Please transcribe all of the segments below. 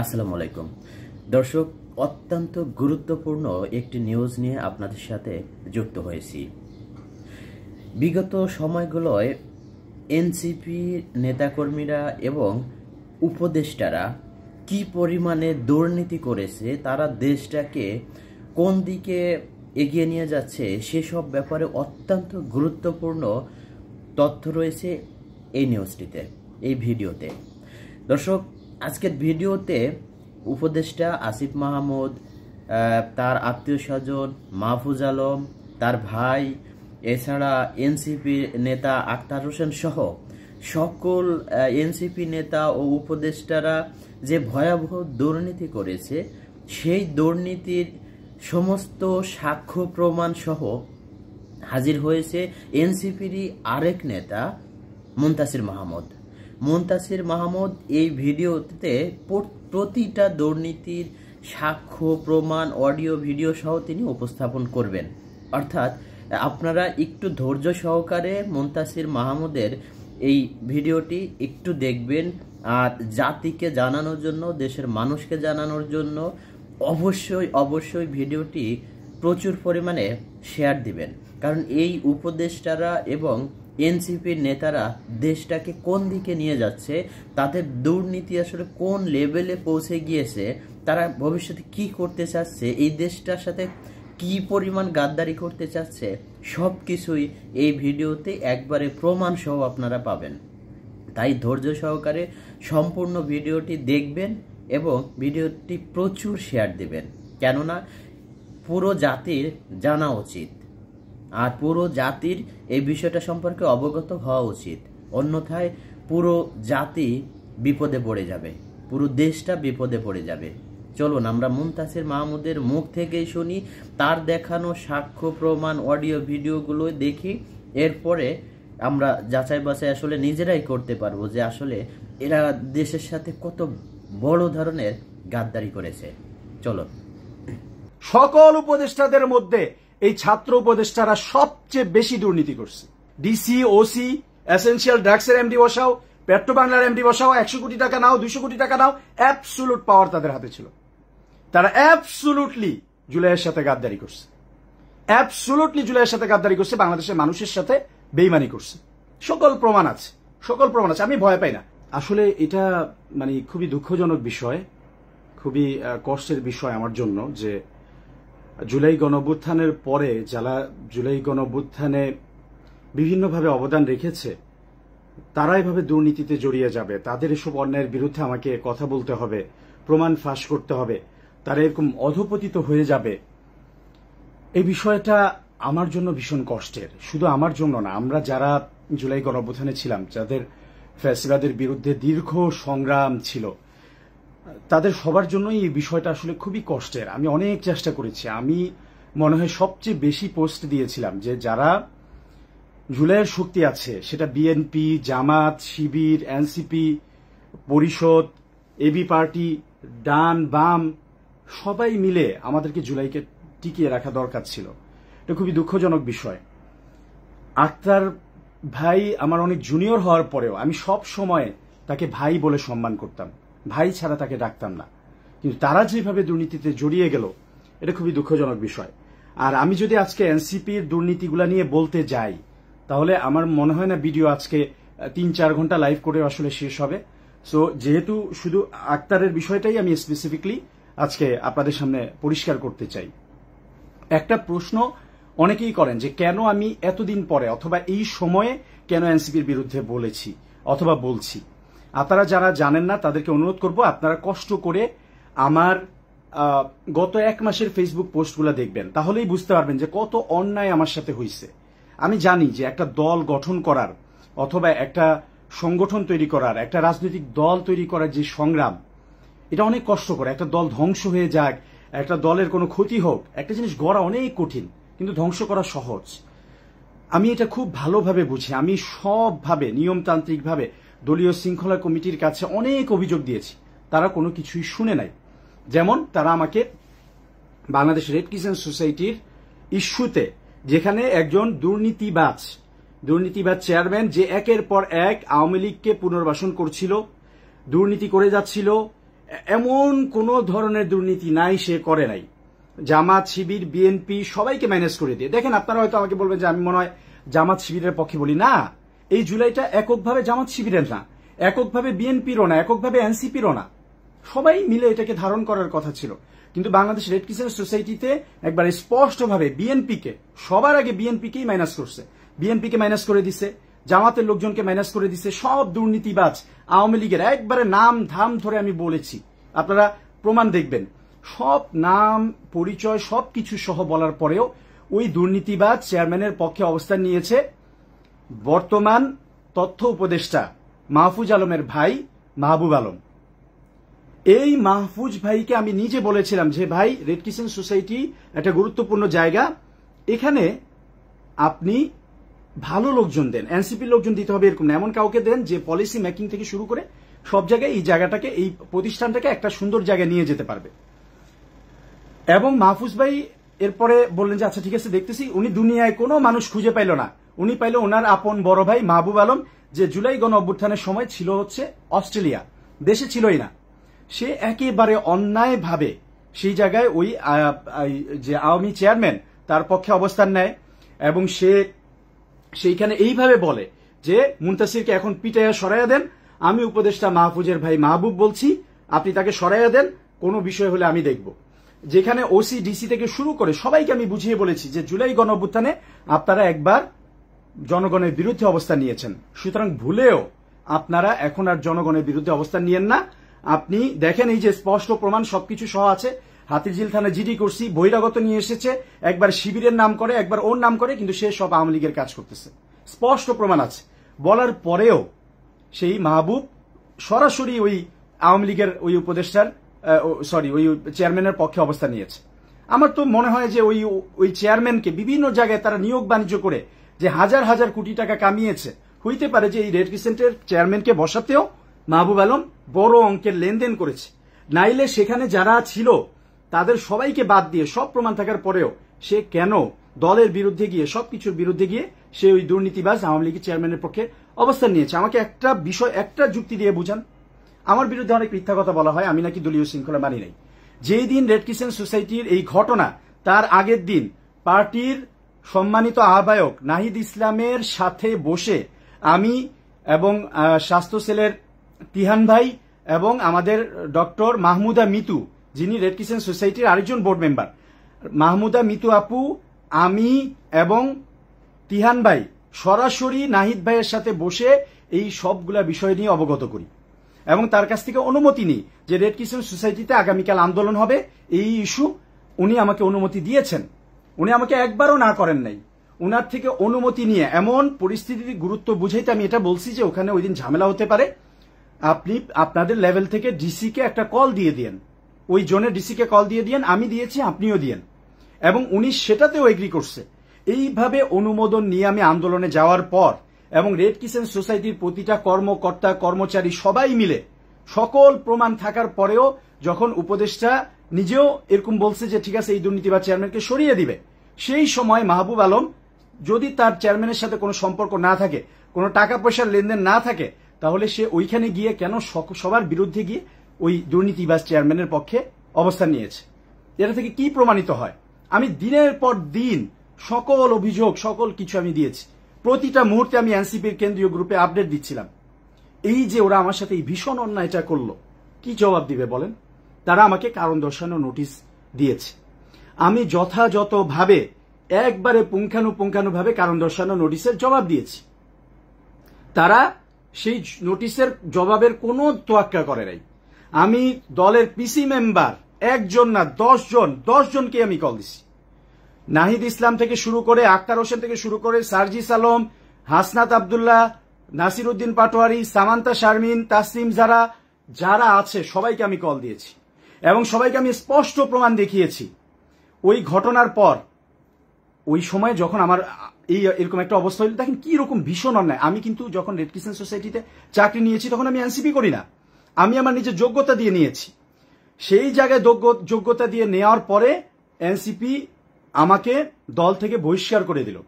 আসসালামু আলাইকুম দর্শক, অত্যন্ত গুরুত্বপূর্ণ একটি নিউজ নিয়ে আপনাদের সাথে যুক্ত হয়েছি। বিগত সময়গুলোয় এনসিপি নেতাকর্মীরা এবং উপদেষ্টারা কি পরিমাণে দুর্নীতি করেছে, তারা দেশটাকে কোন দিকে এগিয়ে নিয়ে যাচ্ছে সেসব ব্যাপারে অত্যন্ত গুরুত্বপূর্ণ তথ্য রয়েছে এই নিউজটিতে, এই ভিডিওতে। দর্শক, আজকের ভিডিওতে উপদেষ্টা আসিফ মাহমুদ, তার আত্মীয় স্বজন মাহফুজ আলম, তার ভাই, এছাড়া এনসিপি নেতা আক্তার হোসেন সহ সকল এনসিপি নেতা ও উপদেষ্টারা যে ভয়াবহ দুর্নীতি করেছে, সেই দুর্নীতির সমস্ত সাক্ষ্য প্রমাণ সহ হাজির হয়েছে এনসিপিরই আরেক নেতা মুনতাসির মাহমুদ। মুনতাসির মাহমুদ এই ভিডিওতে প্রতিটা দুর্নীতির সাক্ষ্য প্রমাণ, অডিও ভিডিও সহ তিনি উপস্থাপন করবেন। অর্থাৎ আপনারা একটু ধৈর্য সহকারে মুনতাসির মাহমুদের এই ভিডিওটি একটু দেখবেন, আর জাতিকে জানানোর জন্য, দেশের মানুষকে জানানোর জন্য অবশ্যই ভিডিওটি প্রচুর পরিমাণে শেয়ার দিবেন। কারণ এই উপদেষ্টারা এবং এনসিপির নেতারা দেশটাকে কোন দিকে নিয়ে যাচ্ছে, তাদের দুর্নীতি আসলে কোন লেভেলে পৌঁছে গিয়েছে, তারা ভবিষ্যতে কি করতে চাচ্ছে, এই দেশটার সাথে কি পরিমাণ গাদ্দারি করতে চাচ্ছে, সব কিছুই এই ভিডিওতে একবারে প্রমাণ সহ আপনারা পাবেন। তাই ধৈর্য সহকারে সম্পূর্ণ ভিডিওটি দেখবেন এবং ভিডিওটি প্রচুর শেয়ার দিবেন, কেননা পুরো জাতির জানা উচিত, আর পুরো জাতির এই বিষয়টা সম্পর্কে অবগত হওয়া উচিত। অন্যথায় পুরো জাতি বিপদে পড়ে যাবে, পুরো দেশটা বিপদে পড়ে যাবে। চলুন আমরা মুনতাসির মাহমুদের মুখ থেকেই শুনি, তার দেখানো সাক্ষ্য প্রমাণ, অডিও ভিডিওগুলো দেখি, এরপরে আমরা যাচাই বাছাই আসলে নিজেরাই করতে পারবো যে আসলে এরা দেশের সাথে কত বড় ধরনের গাদ্দারি করেছে। চলো। সকল উপদেষ্টাদের মধ্যে এই ছাত্র উপদেষ্টারা সবচেয়ে বেশি দুর্নীতি করছে। ডিসি, ওসি, এসেনশিয়াল ড্রাগসের এমডি বসাও, পেট্রো বাংলার এমডি বসাও, 100 কোটি টাকা নাও, 200 কোটি টাকা নাও, অ্যাবসুলুট পাওয়ার তাদের হাতে ছিল। তারা অ্যাবসুলুটলি জুলাইয়ের সাথে গাদ্দারি করছে, বাংলাদেশের মানুষের সাথে বেইমানি করছে। সকল প্রমাণ আছে। আমি ভয় পাই না। আসলে এটা খুবই দুঃখজনক বিষয়, খুবই কষ্টের বিষয় আমার জন্য যে জুলাই গণঅভ্যুত্থানের পরে যারা জুলাই গণঅভ্যুত্থানে বিভিন্নভাবে অবদান রেখেছে, তারা এভাবে দুর্নীতিতে জড়িয়ে যাবে। তাদের এসব অন্যায়ের বিরুদ্ধে আমাকে কথা বলতে হবে, প্রমাণ ফাঁস করতে হবে, তারা এরকম অধঃপতিত হয়ে যাবে। এই বিষয়টা আমার জন্য ভীষণ কষ্টের। শুধু আমার জন্য না, আমরা যারা জুলাই গণঅভ্যুত্থানে ছিলাম, যাদের ফ্যাসিবাদের বিরুদ্ধে দীর্ঘ সংগ্রাম ছিল, তাদের সবার জন্যই এই বিষয়টা আসলে খুবই কষ্টের। আমি অনেক চেষ্টা করেছি। আমি মনে হয় সবচেয়ে বেশি পোস্ট দিয়েছিলাম যে যারা জুলাইয়ের শক্তি আছে, সেটা বিএনপি, জামাত, শিবির, এনসিপি, পরিষদ, এবি পার্টি, ডান বাম, সবাই মিলে আমাদেরকে জুলাইকে টিকিয়ে রাখা দরকার ছিল। এটা খুবই দুঃখজনক বিষয়। আক্তার ভাই আমার অনেক জুনিয়র হওয়ার পরেও আমি সব সময় তাকে ভাই বলে সম্মান করতাম, ভাই ছাড়া তাকে ডাকতাম না। কিন্তু তারা যেভাবে দুর্নীতিতে জড়িয়ে গেল, এটা খুবই দুঃখজনক বিষয়। আর আমি যদি আজকে এনসিপির দুর্নীতিগুলা নিয়ে বলতে যাই, তাহলে আমার মনে হয় না ভিডিও আজকে 3-4 ঘন্টা লাইভ করে আসলে শেষ হবে। সো যেহেতু শুধু আক্তারের বিষয়টাই আমি স্পেসিফিকলি আজকে আপনাদের সামনে পরিষ্কার করতে চাই। একটা প্রশ্ন অনেকেই করেন যে কেন আমি এতদিন পরে অথবা এই সময়ে কেন এনসিপির বিরুদ্ধে বলেছি অথবা বলছি। আপনারা যারা জানেন না তাদেরকে অনুরোধ করব, আপনারা কষ্ট করে আমার গত 1 মাসের ফেসবুক পোস্টগুলো দেখবেন, তাহলেই বুঝতে পারবেন যে কত অন্যায় আমার সাথে হয়েছে। আমি জানি যে একটা দল গঠন করার অথবা একটা সংগঠন তৈরি করার, একটা রাজনৈতিক দল তৈরি করার যে সংগ্রাম, এটা অনেক কষ্টকর। একটা দল ধ্বংস হয়ে যাক, একটা দলের কোনো ক্ষতি হোক, একটা জিনিস গড়া অনেক কঠিন, কিন্তু ধ্বংস করা সহজ। আমি এটা খুব ভালোভাবে বুঝি। আমি সবভাবে নিয়মতান্ত্রিকভাবে দলীয় শৃঙ্খলা কমিটির কাছে অনেক অভিযোগ দিয়েছি, তারা কোনো কিছুই শুনে নাই। যেমন তারা আমাকে বাংলাদেশ রেড ক্রিসেন্ট সোসাইটির ইস্যুতে, যেখানে একজন দুর্নীতিবাজ চেয়ারম্যান যে একের পর এক আওয়ামী লীগকে পুনর্বাসন করছিল, দুর্নীতি করে যাচ্ছিল, এমন কোনো ধরনের দুর্নীতি নাই, সে করে নাই। জামাত, শিবির, বিএনপি সবাইকে ম্যানেজ করে দিয়ে দেখেন। আপনারা হয়তো আমাকে বলবেন যে আমি মনে হয় জামাত শিবিরের পক্ষে বলি। না, এই জুলাইটা এককভাবে জামাত শিবিরের না, এককভাবে বিএনপিরও না, এককভাবে এনসিপিরও না, সবাই মিলে এটাকে ধারণ করার কথা ছিল। কিন্তু বাংলাদেশ রেড ক্রিসেন্ট সোসাইটিতে একবার স্পষ্টভাবে বিএনপিকে, সবার আগে বিএনপিকেই মাইনাস করছে, বিএনপিকে মাইনাস করে দিছে, জামাতের লোকজনকে মাইনাস করে দিছে। সব দুর্নীতিবাজ আওয়ামী লীগের একবারে নাম ধাম ধরে আমি বলেছি, আপনারা প্রমাণ দেখবেন। সব নাম পরিচয় সবকিছু সহ বলার পরেও ওই দুর্নীতিবাজ চেয়ারম্যানের পক্ষে অবস্থান নিয়েছে বর্তমান তথ্য উপদেষ্টা মাহফুজ আলমের ভাই মাহবুব আলম। এই মাহফুজ ভাইকে আমি নিজে বলেছিলাম যে ভাই, রেড ক্রিসেন্ট সোসাইটি একটা গুরুত্বপূর্ণ জায়গা, এখানে আপনি ভালো লোকজন দেন, এনসিপির লোকজন দিতে হবে এরকম না, এমন কাউকে দেন যে পলিসি মেকিং থেকে শুরু করে সব জায়গায় এই জায়গাটাকে, এই প্রতিষ্ঠানটাকে একটা সুন্দর জায়গায় নিয়ে যেতে পারবে। এবং মাহফুজ ভাই এরপরে বললেন যে আচ্ছা ঠিক আছে দেখতেছি। উনি দুনিয়ায় কোনো মানুষ খুঁজে পাইল না, উনি পাইল ওনার আপন বড় ভাই মাহবুব আলম, যে জুলাই গণ অভ্যুত্থানের সময় ছিল হচ্ছে অস্ট্রেলিয়া, দেশে ছিলই না। সে একেবারে অন্যায়ভাবে সেই জায়গায় ওই যে আওয়ামী চেয়ারম্যান তার পক্ষে অবস্থান নেয় এবং সে সেইখানে এইভাবে বলে যে মুনতাসিরকে এখন পিটাইয়া সরাইয়া দেন, আমি উপদেষ্টা মাহফুজের ভাই মাহবুব বলছি, আপনি তাকে সরাইয়া দেন, কোনো বিষয় হলে আমি দেখব। যেখানে ওসি ডিসি থেকে শুরু করে সবাইকে আমি বুঝিয়ে বলেছি যে জুলাই গণ অভ্যুত্থানে আপনারা একবার জনগণের বিরুদ্ধে অবস্থান নিয়েছেন, সুতরাং ভুলেও আপনারা এখন আর জনগণের বিরুদ্ধে অবস্থান নিয়েন না। আপনি দেখেন এই যে স্পষ্ট প্রমাণ সবকিছু সহ আছে, হাতিরঝিল থানা জিডি করছি, বহিরাগত নিয়ে এসেছে, একবার শিবিরের নাম করে, একবার ওর নাম করে, কিন্তু সে সব আওয়ামী লীগের কাজ করতেছে, স্পষ্ট প্রমাণ আছে। বলার পরেও সেই মাহবুব সরাসরি ওই আওয়ামী লীগের ওই উপদেষ্টার ওই চেয়ারম্যানের পক্ষে অবস্থান নিয়েছে। আমার তো মনে হয় যে ওই চেয়ারম্যানকে বিভিন্ন জায়গায় তারা নিয়োগ বাণিজ্য করে যে হাজার হাজার কোটি টাকা কামিয়েছে, হইতে পারে যে এই রেড ক্রিসেন্টের চেয়ারম্যানকে বসাতেও মাহবুব আলম বড় অঙ্কের লেনদেন করেছে। নাইলে সেখানে যারা ছিল তাদের সবাইকে বাদ দিয়ে সব প্রমাণ থাকার পরেও সে কেন দলের বিরুদ্ধে গিয়ে, সবকিছুর বিরুদ্ধে গিয়ে সে ওই দুর্নীতিবাজ আওয়ামী লীগের চেয়ারম্যানের পক্ষে অবস্থান নিয়েছে? আমাকে একটা বিষয়, একটা যুক্তি দিয়ে বুঝান। আমার বিরুদ্ধে অনেক মিথ্যা কথা বলা হয়, আমি নাকি দলীয় শৃঙ্খলা মানি নাই। যেই দিন রেড ক্রিসেন্ট সোসাইটির এই ঘটনা, তার আগের দিন পার্টির সম্মানিত আহ্বায়ক নাহিদ ইসলামের সাথে বসে আমি এবং স্বাস্থ্য সেলের তিহান ভাই এবং আমাদের ডক্টর মাহমুদা মিতু, যিনি রেড ক্রিসেন্ট সোসাইটির আরেকজন বোর্ড মেম্বার, মাহমুদা মিতু আপু, আমি এবং তিহান ভাই সরাসরি নাহিদ ভাইয়ের সাথে বসে এই সবগুলা বিষয় নিয়ে অবগত করি এবং তার কাছ থেকে অনুমতি নিই যে রেড ক্রিসেন্ট সোসাইটিতে আগামীকাল আন্দোলন হবে, এই ইস্যু। উনি আমাকে অনুমতি দিয়েছেন, উনি আমাকে একবারও না করেন নাই। উনার থেকে অনুমতি নিয়ে এমন পরিস্থিতির গুরুত্ব বুঝাইতে আমি এটা বলছি যে ওখানে ওই দিন ঝামেলা হতে পারে, আপনি আপনাদের লেভেল থেকে ডিসিকে একটা কল দিয়ে দিয়েন, ওই জোনের ডিসিকে কল দিয়ে দিয়েন, আমি দিয়েছি, আপনিও দিয়েন। এবং উনি সেটাতেও এগ্রি করছে। এইভাবে অনুমোদন নিয়ে আমি আন্দোলনে যাওয়ার পর এবং রেড ক্রিসেন্ট সোসাইটির প্রতিটা কর্মকর্তা কর্মচারী সবাই মিলে সকল প্রমাণ থাকার পরেও যখন উপদেষ্টা নিজেও এরকম বলছে যে ঠিক আছে এই দুর্নীতিবাজ চেয়ারম্যানকে সরিয়ে দিবে, সেই সময় মাহবুব আলম যদি তার চেয়ারম্যানের সাথে কোনো সম্পর্ক না থাকে, কোনো টাকা পয়সার লেনদেন না থাকে, তাহলে সে ওইখানে গিয়ে কেন সবার বিরুদ্ধে গিয়ে ওই দুর্নীতিবাজ চেয়ারম্যানের পক্ষে অবস্থান নিয়েছে? এটা থেকে কি প্রমাণিত হয়? আমি দিনের পর দিন সকল অভিযোগ, সকল কিছু আমি দিয়েছি, প্রতিটা মুহূর্তে আমি এনসিপির কেন্দ্রীয় গ্রুপে আপডেট দিচ্ছিলাম। এই যে ওরা আমার সাথে এই ভীষণ অন্যায়টা করলো, কি জবাব দিবে বলেন? তারা আমাকে কারণ দর্শানো নোটিশ দিয়েছে, আমি যথাযথভাবে একবারে পুঙ্খানুপুঙ্খানুভাবে কারণ দর্শানো নোটিশের জবাব দিয়েছি। তারা সেই নোটিশের জবাবের কোনো তোয়াক্কা করে নাই। আমি দলের পিসি মেম্বার একজন না 10 জনকে আমি কল দিছি। নাহিদ ইসলাম থেকে শুরু করে, আক্তার হোসেন থেকে শুরু করে, সার্জিস আলম, হাসনাত আব্দুল্লাহ, নাসির উদ্দিন পাটোয়ারি, সামান্তা শারমিন, তাসলিম যারা যারা আছে সবাইকে আমি কল দিয়েছি এবং সবাইকে আমি স্পষ্ট প্রমাণ দেখিয়েছি। ওই ঘটনার পর ওই সময় যখন আমার এরকম একটা অবস্থা হইল, দেখেন কি রকম ভীষণ অন্যায়। আমি কিন্তু যখন রেড ক্রিসেন্ট সোসাইটিতে চাকরি নিয়েছি তখন আমি এনসিপি করি না, আমি আমার নিজের যোগ্যতা দিয়ে নিয়েছি। সেই জায়গায় যোগ্যতা দিয়ে নেওয়ার পরে এনসিপি আমাকে দল থেকে বহিষ্কার করে দিল,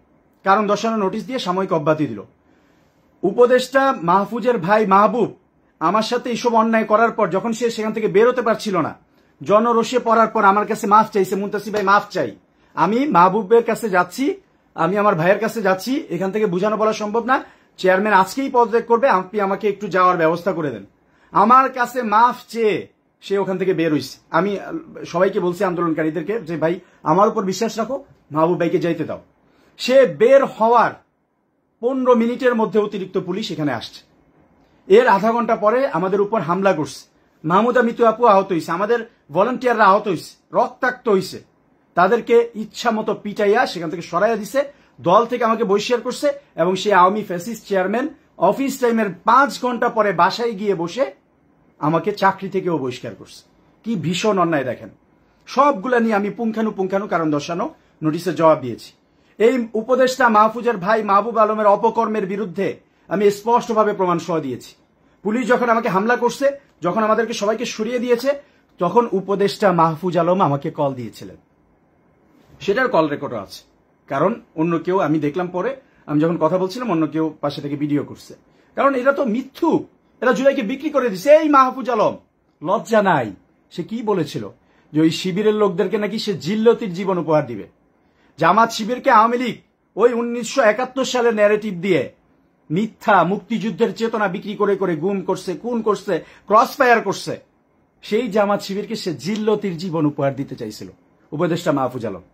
কারণ দর্শানো নোটিশ দিয়ে সাময়িক অব্যাহতি দিল। উপদেষ্টা মাহফুজের ভাই মাহবুব আমার সাথে এইসব অন্যায় করার পর যখন সে সেখান থেকে বেরোতে পারছিল না, জনরোষে পড়ার পর আমার কাছে মাফ চাইছে, মুনতাসির ভাই মাফ চাই। আমি মাহবুবের কাছে যাচ্ছি, আমি আমার ভাইয়ের কাছে যাচ্ছি, এখান থেকে বুঝানো বলা সম্ভব না, চেয়ারম্যান আজকেই পদত্যাগ করবে, আপনি আমাকে একটু যাওয়ার ব্যবস্থা করে দেন। আমার কাছে মাফ চেয়ে সে ওখান থেকে বের হইছে। আমি সবাইকে বলছি, আন্দোলনকারীদেরকে, যে ভাই আমার উপর বিশ্বাস রাখো, মাহবুব ভাইকে যাইতে দাও। সে বের হওয়ার 15 মিনিটের মধ্যে অতিরিক্ত পুলিশ এখানে আসছে। এর আধা ঘন্টা পরে আমাদের উপর হামলা করছে। মাহমুদা মিতু আপু আহত হয়েছে, আমাদের ভলান্টিয়াররা আহত হয়েছে, রক্তাক্ত হয়েছে। তাদেরকে ইচ্ছা মতো পিটাইয়া সেখান থেকে সরাইয়া দিছে, দল থেকে আমাকে বহিষ্কার করছে, এবং সেই আওয়ামী ফ্যাসিস্ট চেয়ারম্যান অফিস টাইমের 5 ঘন্টা পরে বাসায় গিয়ে বসে আমাকে চাকরি থেকেও বহিষ্কার করছে। কি ভীষণ অন্যায় দেখেন। সবগুলা নিয়ে আমি পুঙ্খানু কারণ দর্শানো নোটিশের জবাব দিয়েছি। এই উপদেষ্টা মাহফুজের ভাই মাহবুব আলমের অপকর্মের বিরুদ্ধে আমি স্পষ্টভাবে প্রমাণ সহ দিয়েছি। পুলিশ যখন আমাকে হামলা করছে, যখন আমাদেরকে সবাইকে সরিয়ে দিয়েছে, তখন উপদেষ্টা মাহফুজ আলম আমাকে কল দিয়েছিলেন। সেটার কল রেকর্ডও আছে। কারণ অন্য কেউ, আমি দেখলাম পরে, আমি যখন কথা বলছিলাম অন্য কেউ পাশে থেকে ভিডিও করছে। কারণ এরা তো মিথ্যুক, এরা জুলাইকে বিক্রি করে দিছে। এই মাহফুজ আলম লজ্জা নাই? সে কি বলেছিল যে ওই শিবিরের লোকদেরকে নাকি সে জিল্লতির জীবন উপহার দিবে। জামাত শিবিরকে আওয়ামী লীগ ওই 1971 সালের ন্যারেটিভ দিয়ে মিথ্যা মুক্তিযুদ্ধের চেতনা বিক্রি করে করে গুম করছে, খুন করছে, ক্রস ফায়ার করছে। সেই জামাত শিবিরকে সে জিল্লতির জীবন উপহার দিতে চাইছিল উপদেষ্টা মাহফুজ আলম।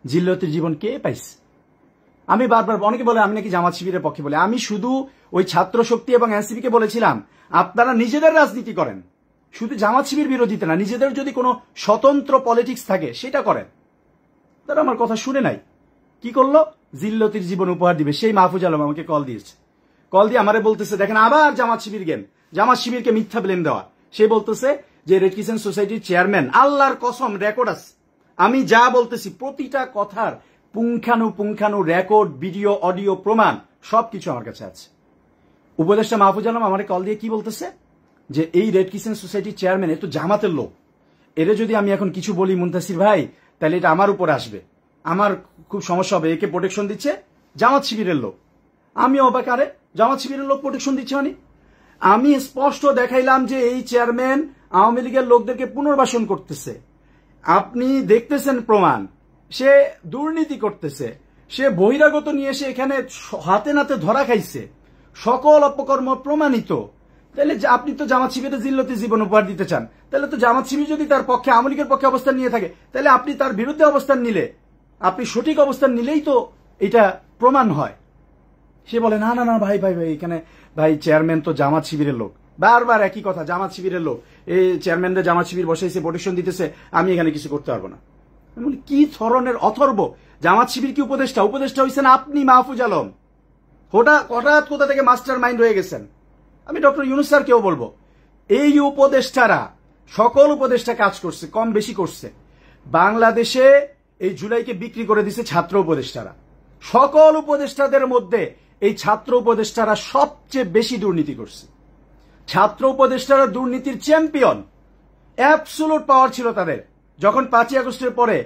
জিল্লতির জীবন কে পাইছে? আমি বারবার, অনেকে বলে আমি নাকি জামাত শিবিরের পক্ষে বলে, আমি শুধু ওই ছাত্র শক্তি এবং এনসিপি কে বলেছিলাম আপনারা নিজেদের রাজনীতি করেন, শুধু জামাত শিবির বিরোধিতা না, নিজেদের যদি কোনো স্বতন্ত্র পলিটিক্স থাকে সেটা করেন। তারা আমার কথা শুনে নাই, কি করলো? জিল্লতির জীবন উপহার দিবে। সেই মাহফুজ আলম আমাকে কল দিয়েছে, কল দিয়ে আমারে বলতেছে দেখেন আবার জামাত শিবির গেম, জামাত শিবিরকে মিথ্যা ব্লেম দেওয়া। সে বলতেছে যে রেড ক্রিসেন্ট সোসাইটির চেয়ারম্যান, আল্লাহর কসম রেকর্ড আছে, আমি যা বলতেছি প্রতিটা কথার পুঙ্খানু রেকর্ড, ভিডিও, অডিও, প্রমাণ সবকিছু আমার কাছে আছে। উপদেষ্টা মাহফুজ আলম আমারে কল দিয়ে কি বলতেছে যে এই রেড ক্রিসেন্ট সোসাইটির চেয়ারম্যান এ তো জামাতের লোক, এরে যদি আমি এখন কিছু বলি মুনতাসির ভাই তাহলে এটা আমার উপর আসবে, আমার খুব সমস্যা হবে, একে প্রোটেকশন দিচ্ছে জামাত শিবিরের লোক। আমি অবাক, আরে জামাত শিবিরের লোক প্রোটেকশন দিচ্ছে মানে? আমি স্পষ্ট দেখাইলাম যে এই চেয়ারম্যান আওয়ামী লীগের লোকদেরকে পুনর্বাসন করতেছে, আপনি দেখতেছেন প্রমাণ, সে দুর্নীতি করতেছে, সে বহিরাগত নিয়ে এসে এখানে হাতে নাতে ধরা খাইছে, সকল অপকর্ম প্রমাণিত। তাহলে আপনি তো জামাত শিবিরের জিল্লতি জীবন উপহার দিতে চান, তাহলে তো জামাত শিবির যদি তার পক্ষে, আওয়ামী লীগের পক্ষে অবস্থান নিয়ে থাকে, তাহলে আপনি তার বিরুদ্ধে অবস্থান নিলে, আপনি সঠিক অবস্থান নিলেই তো এটা প্রমাণ হয়। সে বলে না না না ভাই ভাই ভাই, এখানে ভাই চেয়ারম্যান তো জামাত শিবিরের লোক, বারবার একই কথা, জামাত শিবিরের লোক, এই চেয়ারম্যানরা জামাত শিবির বসাইছে, প্রোটেকশন দিতেছে, আমি এখানে কিছু করতে পারবো না। আমি বলি কি ধরনের অথর্ব? জামাত শিবির কি উপদেষ্টা? উপদেষ্টা হয়েছেন আপনি মাহফুজ আলম। হঠাৎ কোথা থেকে মাস্টার মাইন্ড হয়ে গেছেন। আমি ডক্টর ইউনূস স্যারকেও বলবো, এই উপদেষ্টারা, সকল উপদেষ্টা কাজ করছে, কম বেশি করছে। বাংলাদেশে এই জুলাইকে বিক্রি করে দিছে ছাত্র উপদেষ্টারা। সকল উপদেষ্টাদের মধ্যে এই ছাত্র উপদেষ্টারা সবচেয়ে বেশি দুর্নীতি করছে। ছাত্র উপদেষ্টারা দুর্নীতির চ্যাম্পিয়ন, অ্যাবসোলুট পাওয়ার ছিল তাদের। যখন 5ই আগস্টের পরে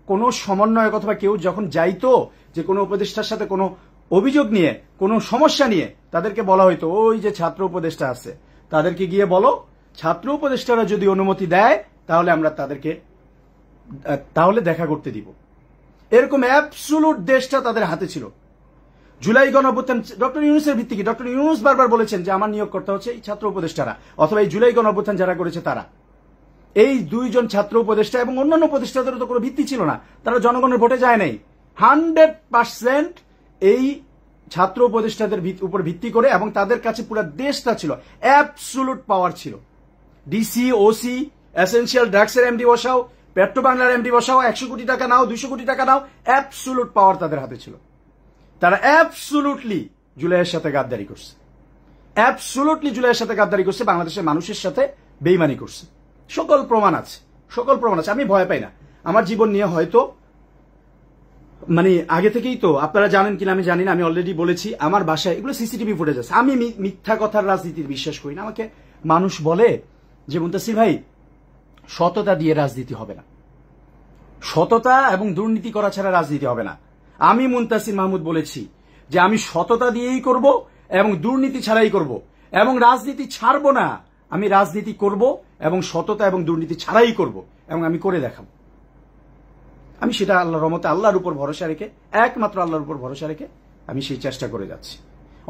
কোনো সমন্বয়ক অথবা কেউ যখন যাইতো যে কোনো উপদেষ্টার সাথে কোনো অভিযোগ নিয়ে, কোনো সমস্যা নিয়ে, তাদেরকে বলা হয়তো ওই যে ছাত্র উপদেষ্টা আছে, তাদেরকে গিয়ে বলো, ছাত্র উপদেষ্টারা যদি অনুমতি দেয় তাহলে আমরা তাহলে দেখা করতে দিব। এরকম অ্যাবসোলুট দেশটা তাদের হাতে ছিল। জুলাই গণঅভ্যুত্থান ডক্টর ইউনূসের ভিত্তি কি? ডক্টর ইউনূস বারবার বলেছেন যে আমার নিয়োগকর্তা হচ্ছে এই ছাত্র উপদেষ্টারা, অথবা এই জুলাই গণঅভ্যুত্থান যারা করেছে তারা। এই 2 জন ছাত্র উপদেষ্টা এবং অন্যান্য উপদেষ্টাদেরও তো কোনো ভিত্তি ছিল না, তারা জনগণের ভোটে যায় নাই। 100% এই ছাত্র উপদেষ্টাদের উপর ভিত্তি করে, এবং তাদের কাছে পুরো দেশটা ছিল, অ্যাবসোলুট পাওয়ার ছিল। ডিসি, ওসি, এসেনশিয়াল ড্রাগসের এমডি বসাও, পেট্রো বাংলার এমডি বসাও, 100 কোটি টাকা নাও, 200 কোটি টাকা নাও, অ্যাবসোলুট পাওয়ার তাদের হাতে ছিল। তারা অ্যাবসোলুটলি জুলাইয়ের সাথে গাদ্দারি করছে, অ্যাবসোলুটলি জুলাইয়ের সাথে গাদ্দারি করছে, বাংলাদেশের মানুষের সাথে বেইমানি করছে। সকল প্রমাণ আছে, সকল প্রমাণ আছে। আমি ভয় পাই না। আমার জীবন নিয়ে হয়তো মানে আগে থেকেই তো আপনারা জানেন কিনা আমি জানি না, আমি অলরেডি বলেছি আমার বাসায় এগুলো সিসিটিভি ফুটেজ আছে। আমি মিথ্যা কথার রাজনীতির বিশ্বাস করি না। আমাকে মানুষ বলে যে মুনতাসির ভাই সততা দিয়ে রাজনীতি হবে না, সততা এবং দুর্নীতি করা ছাড়া রাজনীতি হবে না। আমি মুনতাসির মাহমুদ বলেছি যে আমি সততা দিয়েই করব এবং দুর্নীতি ছাড়াই করব, এবং রাজনীতি ছাড়বো না। আমি রাজনীতি করব এবং সততা এবং দুর্নীতি ছাড়াই করব এবং আমি করে দেখাবো। আমি সেটা আল্লাহর রহমতে আল্লাহর উপর ভরসা রেখে, একমাত্র আল্লাহর উপর ভরসা রেখে আমি সেই চেষ্টা করে যাচ্ছি।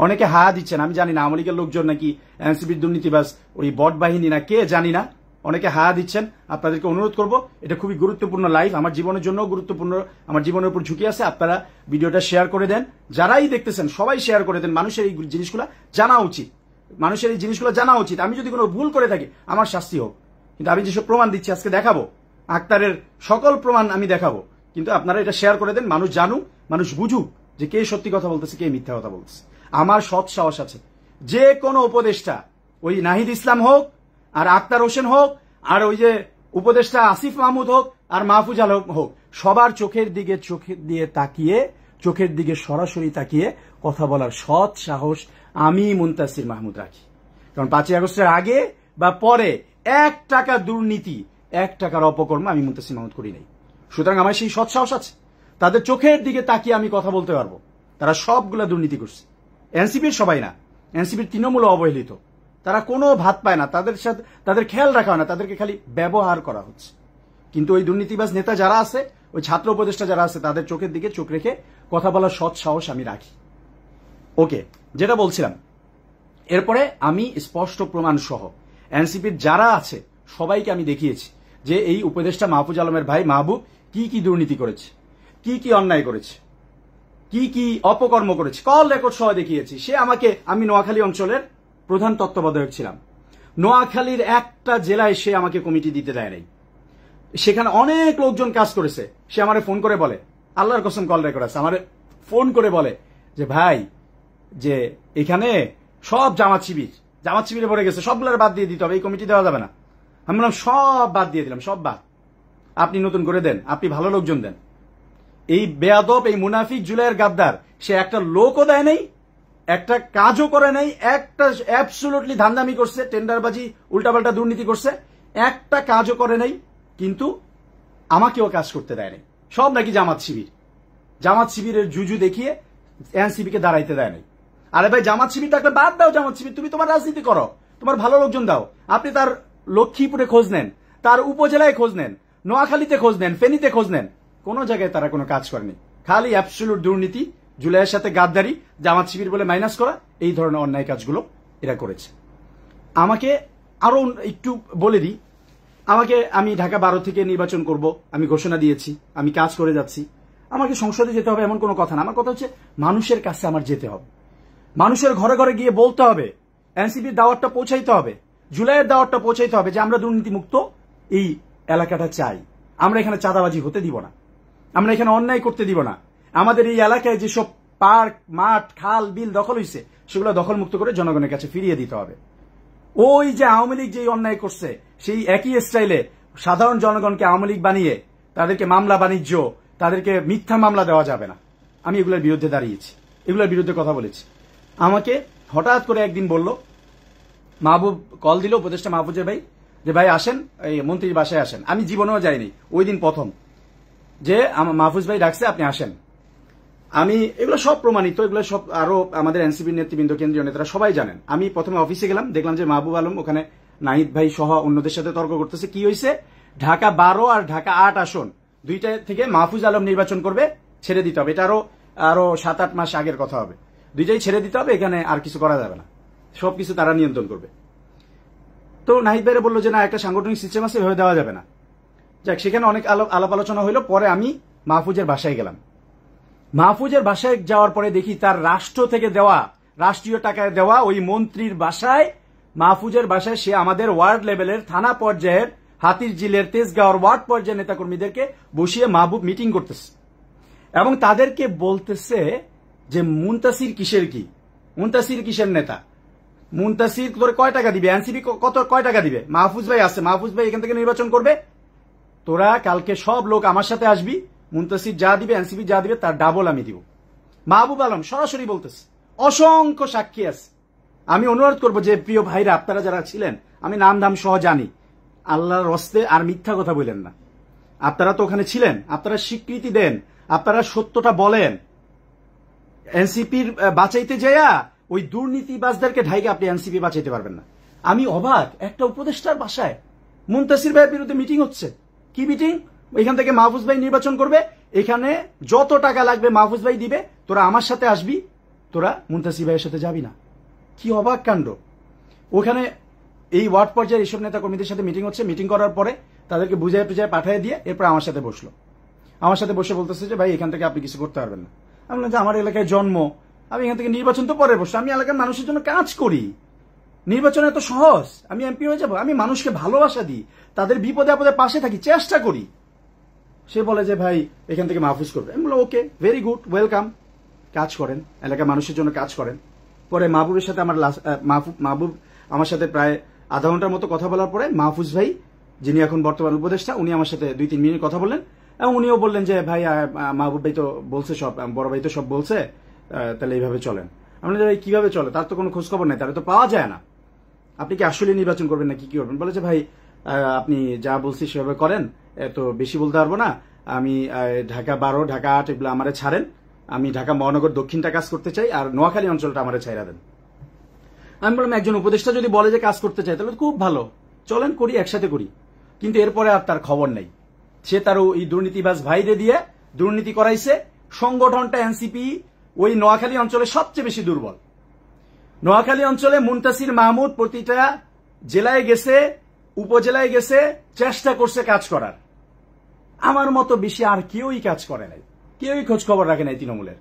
অনেকে হায়া দিচ্ছেন, আমি জানি না আওয়ামী লীগের লোকজন নাকি এনসিপির দুর্নীতিবাজ ওই বট বাহিনী না কে জানি না, অনেকে হায়া দিচ্ছেন। আপনাদেরকে অনুরোধ করব, এটা খুবই গুরুত্বপূর্ণ লাইভ, আমার জীবনের জন্য গুরুত্বপূর্ণ, আমার জীবনের উপর ঝুঁকি আছে। আপনারা ভিডিওটা শেয়ার করে দেন, যারাই দেখতেছেন সবাই শেয়ার করে দেন। মানুষের এই জিনিসগুলো জানা উচিত, মানুষের এই জিনিসগুলো জানা উচিত। আমি যদি কোনো ভুল করে থাকি আমার শাস্তি হোক, কিন্তু আমি যেসব প্রমাণ দিচ্ছি আজকে দেখাবো, আক্তারের সকল প্রমাণ আমি দেখাবো, কিন্তু আপনারা এটা শেয়ার করে দেন, মানুষ জানুক, মানুষ বুঝুক যে কে সত্যি কথা বলতেছে, কে মিথ্যা কথা বলতেছে। আমার সৎ সাহস আছে, যে কোনো উপদেষ্টা, ওই নাহিদ ইসলাম হোক আর আক্তার হোসেন হোক আর ওই যে উপদেষ্টা আসিফ মাহমুদ হোক আর মাহফুজ আলম হোক, সবার চোখের দিকে সরাসরি তাকিয়ে কথা বলার সৎ সাহস আমি মুনতাসির মাহমুদ রাখি। কারণ 5ই আগস্টের আগে বা পরে 1 টাকা দুর্নীতি, 1 টাকার অপকর্ম আমি মুনতাসির মাহমুদ করি নাই। সুতরাং আমার সেই সৎ সাহস আছে, তাদের চোখের দিকে তাকিয়ে আমি কথা বলতে পারবো। তারা সবগুলা দুর্নীতি করছে, এনসিপির সবাই না, এনসিপির তৃণমূল অবহেলিত, তারা কোনো ভাত পায় না, তাদের সাথে তাদের খেয়াল রাখা হয় না, তাদেরকে খালি ব্যবহার করা হচ্ছে। কিন্তু ওই দুর্নীতিবাজ নেতা যারা আছে, ওই ছাত্র উপদেষ্টা যারা আছে, তাদের চোখের দিকে চোখ রেখে কথা বলার সৎ সাহস আমি রাখি। ওকে, যেটা বলছিলাম, এরপরে আমি স্পষ্ট প্রমাণ সহ এনসিপির যারা আছে সবাইকে আমি দেখিয়েছি যে এই উপদেষ্টা মাহফুজ আলমের ভাই মাহবুব কি কি দুর্নীতি করেছে, কি কি অন্যায় করেছে, কি কি অপকর্ম করেছে, কল রেকর্ড সহ দেখিয়েছি। সে আমাকে, আমি নোয়াখালী অঞ্চলের প্রধান তত্ত্বাবধায়ক ছিলাম, নোয়াখালীর একটা জেলায় সে আমাকে কমিটি দিতে দেয় নাই, সেখানে অনেক লোকজন কাজ করেছে। সে আমারে ফোন করে বলে, আল্লাহর কসম কল রেকর্ড আছে, আমারে ফোন করে বলে যে ভাই, যে এখানে সব জামাত শিবিরে ভরে গেছে, সবগুলোর বাদ দিয়ে দিতে হবে, এই কমিটি দেওয়া যাবে না। আমি বললাম সব বাদ দিয়ে দিলাম, সব বাদ, আপনি নতুন করে দেন, আপনি ভালো লোকজন দেন। এই বেয়াদব, এই মুনাফিক জুলাইয়ের গাদ্দার, সে একটা লোকও দেয় নাই, একটা কাজও করে নাই, একটা অ্যাবসলিউটলি ধান্দামি করছে, টেন্ডারবাজি, উল্টাপাল্টা দুর্নীতি করছে, একটা কাজও করে নাই, কিন্তু আমাকেও কাজ করতে দেয় নাই। সব নাকি জামাত শিবিরের জুজু দেখিয়ে এনসিপি কে দাঁড়াইতে দেয় নাই। আরে ভাই, জামাত শিবির থাকলে বাদ দাও, জামাত শিবির, তুমি তোমার রাজনীতি করো, তোমার ভালো লোকজন দাও। আপনি তার লক্ষ্মীপুরে খোঁজ নেন, তার উপজেলায় খোঁজ নেন, নোয়াখালীতে খোঁজ নেন, ফেনীতে খোঁজ নেন, কোন জায়গায় তারা কোনো কাজ করেনি। খালি অ্যাবসলিউট দুর্নীতি, জুলাইয়ের সাথে গাদ্দারি, জামাত শিবির বলে মাইনাস করা, এই ধরনের অন্যায় কাজগুলো এরা করেছে। আমাকে আরো একটু বলে দিই, আমি ঢাকা 12 থেকে নির্বাচন করব, আমি ঘোষণা দিয়েছি, আমি কাজ করে যাচ্ছি। আমাকে সংসদে যেতে হবে এমন কোনো কথা না, আমার কথা হচ্ছে মানুষের কাছে আমার যেতে হবে, মানুষের ঘরে ঘরে গিয়ে বলতে হবে, এনসিপির দাওয়াতটা পৌঁছাইতে হবে, জুলাইয়ের দাওয়াতটা পৌঁছাইতে হবে যে আমরা দুর্নীতি মুক্ত এই এলাকাটা চাই, আমরা এখানে চাঁদাবাজি হতে দিব না, আমরা এখানে অন্যায় করতে দিব না। আমাদের এই এলাকায় যেসব পার্ক, মাঠ, খাল, বিল দখল হয়েছে সেগুলো দখল মুক্ত করে জনগণের কাছে ফিরিয়ে দিতে হবে। ওই যে আওয়ামী লীগ যে অন্যায় করছে, সেই একই স্টাইলে সাধারণ জনগণকে আওয়ামী লীগ বানিয়ে তাদেরকে মামলা বাণিজ্য, তাদেরকে মিথ্যা মামলা দেওয়া যাবে না। আমি এগুলোর বিরুদ্ধে দাঁড়িয়েছি, এগুলোর বিরুদ্ধে কথা বলেছি। আমাকে হঠাৎ করে একদিন বলল, মাহবুব কল দিল, উপদেষ্টা মাহফুজের ভাই, যে ভাই আসেন, এই মন্ত্রীর বাসায় আসেন। আমি জীবনেও যাইনি, ওই দিন প্রথম যে মাহফুজ ভাই ডাকছে, আপনি আসেন। আমি এগুলো সব প্রমাণিত, এগুলো সব আরো আমাদের এনসিপির নেতৃবৃন্দ, কেন্দ্রীয় নেতারা সবাই জানেন। আমি প্রথমে অফিসে গেলাম, দেখলাম যে মাহবুব আলম ওখানে নাহিদ ভাই সহ অন্যদের সাথে তর্ক করতেছে। কি হয়েছে, ঢাকা 12 আর ঢাকা 8 আসন দুইটা থেকে মাহফুজ আলম নির্বাচন করবে, ছেড়ে দিতে হবে। এটা আরো 7-8 মাস আগের কথা হবে, দুইটাই ছেড়ে দিতে হবে, এখানে আর কিছু করা যাবে না, সবকিছু তারা নিয়ন্ত্রণ করবে। তো নাহিদ ভাইরা বললো যে না, একটা সাংগঠনিক সিস্টেম আছে, এভাবে দেওয়া যাবে না। যাক, সেখানে অনেক আলাপ আলোচনা হইলো। পরে আমি মাহফুজের বাসায় গেলাম। মাহফুজের বাসায় যাওয়ার পরে দেখি তার রাষ্ট্র থেকে দেওয়া, রাষ্ট্রীয় টাকায় দেওয়া ওই মন্ত্রীর বাসায়, মাহফুজের বাসায় সে আমাদের ওয়ার্ড লেভেলের, থানা পর্যায়ের, হাতিরঝিলের, তেজগাঁওর ওয়ার্ড পর্যায়ের নেতাকর্মীদেরকে বসিয়ে মাহবুব মিটিং করতেছে এবং তাদেরকে বলতেছে যে মুনতাসির কিসের কি, মুনতাসির কিসের নেতা, মুনতাসির তোর কয় টাকা দিবে, এনসিপি কয় টাকা দিবে, মাহফুজ ভাই আছে, মাহফুজ ভাই এখান থেকে নির্বাচন করবে, তোরা কালকে সব লোক আমার সাথে আসবি, মুনতাসির যা দিবে, এনসিপি যা দিবে তার ডাবল আমি দিব। মাহবুব আলম সরাসরি বলতেছে, অসংখ্য সাক্ষী আছে। আমি অনুরোধ করব যে প্রিয় ভাইরা, আপনারা যারা ছিলেন, আমি নাম দাম সহ জানি, আল্লাহর হস্তে আর মিথ্যা কথা বললেন না। আপনারা তো ওখানে ছিলেন, আপনারা স্বীকৃতি দেন, আপনারা সত্যটা বলেন। এনসিপির বাঁচাইতে যাইয়া ওই দুর্নীতিবাজদেরকে ঢাইকে আপনি এনসিপি বাঁচাইতে পারবেন না। আমি অবাক, একটা উপদেষ্টার বাসায় মুনতাসির ভাইয়ের বিরুদ্ধে মিটিং হচ্ছে। কি মিটিং? এখান থেকে মাহফুজ ভাই নির্বাচন করবে, এখানে যত টাকা লাগবে মাহফুজ ভাই দিবে, তোরা আমার সাথে আসবি, তোরা মুনতাসির ভাইয়ের সাথে যাবি না। কি অবাক কাণ্ড! ওখানে এই ওয়ার্ড পর্যায়ে এইসব নেতা কর্মীদের সাথে মিটিং হচ্ছে। মিটিং করার পরে তাদেরকে বুঝায় টুঝায় পাঠিয়ে দিয়ে এরপর আমার সাথে বসলো। আমার সাথে বসে বলতেছে যে ভাই এখান থেকে আপনি কিছু করতে পারবেন না। আমি বললাম যে আমার এলাকায় জন্ম, আমি এখান থেকে নির্বাচন তো পরে বসে, আমি এলাকার মানুষের জন্য কাজ করি, নির্বাচন এত সহজ, আমি এমপি হয়ে যাব? আমি মানুষকে ভালোবাসা দিই, তাদের বিপদে আপদে পাশে থাকি, চেষ্টা করি। সে বলে যে ভাই এখান থেকে মাহফুজ করবে। আমি বললাম ওকে, ভেরি গুড, ওয়েলকাম, কাজ করেন, এলাকার মানুষের জন্য কাজ করেন। পরে মাহবুবের সাথে আমার মাহবুব আমার সাথে প্রায় আধা ঘন্টার মতো কথা বলার পরে মাহফুজ ভাই, যিনি এখন বর্তমান উপদেষ্টা, উনি আমার সাথে 2-3 মিনিট কথা বললেন এবং উনিও বললেন যে ভাই মাহবুব ভাই তো বলছে সব, বড় ভাই তো সব বলছে, তাহলে এইভাবে চলেন। আমরা ভাই কিভাবে চলে, তার তো কোনো খোঁজ খবর নেই, তার তো পাওয়া যায় না, আপনি কি আসলে নির্বাচন করবেন না কি করবেন? বলে যে ভাই আপনি যা বলছি সেভাবে করেন, এত বেশি বলতে পারবো না, আমি ঢাকা 12, ঢাকা 8 এগুলো আমারে ছাড়েন, আমি ঢাকা মহানগর দক্ষিণটা কাজ করতে চাই, আর নোয়াখালী অঞ্চলটা আমারে ছাইরা দেন। আমি বললাম একজন উপদেষ্টা যদি বলে যে কাজ করতে চাই তাহলে খুব ভালো, চলেন করি, একসাথে করি। কিন্তু এরপরে আর তার খবর নেই। সে তার ওই দুর্নীতিবাজ ভাইদের দিয়ে দুর্নীতি করাইছে। সংগঠনটা এনসিপি ওই নোয়াখালী অঞ্চলে সবচেয়ে বেশি দুর্বল। নোয়াখালী অঞ্চলে মুনতাসির মাহমুদ প্রতিটা জেলায় গেছে, উপজেলায় গেছে, চেষ্টা করছে কাজ করার। আমার মতো বেশি আর কেউই কাজ করে নাই, কেউই খোঁজ খবর রাখে নাই তৃণমূলের।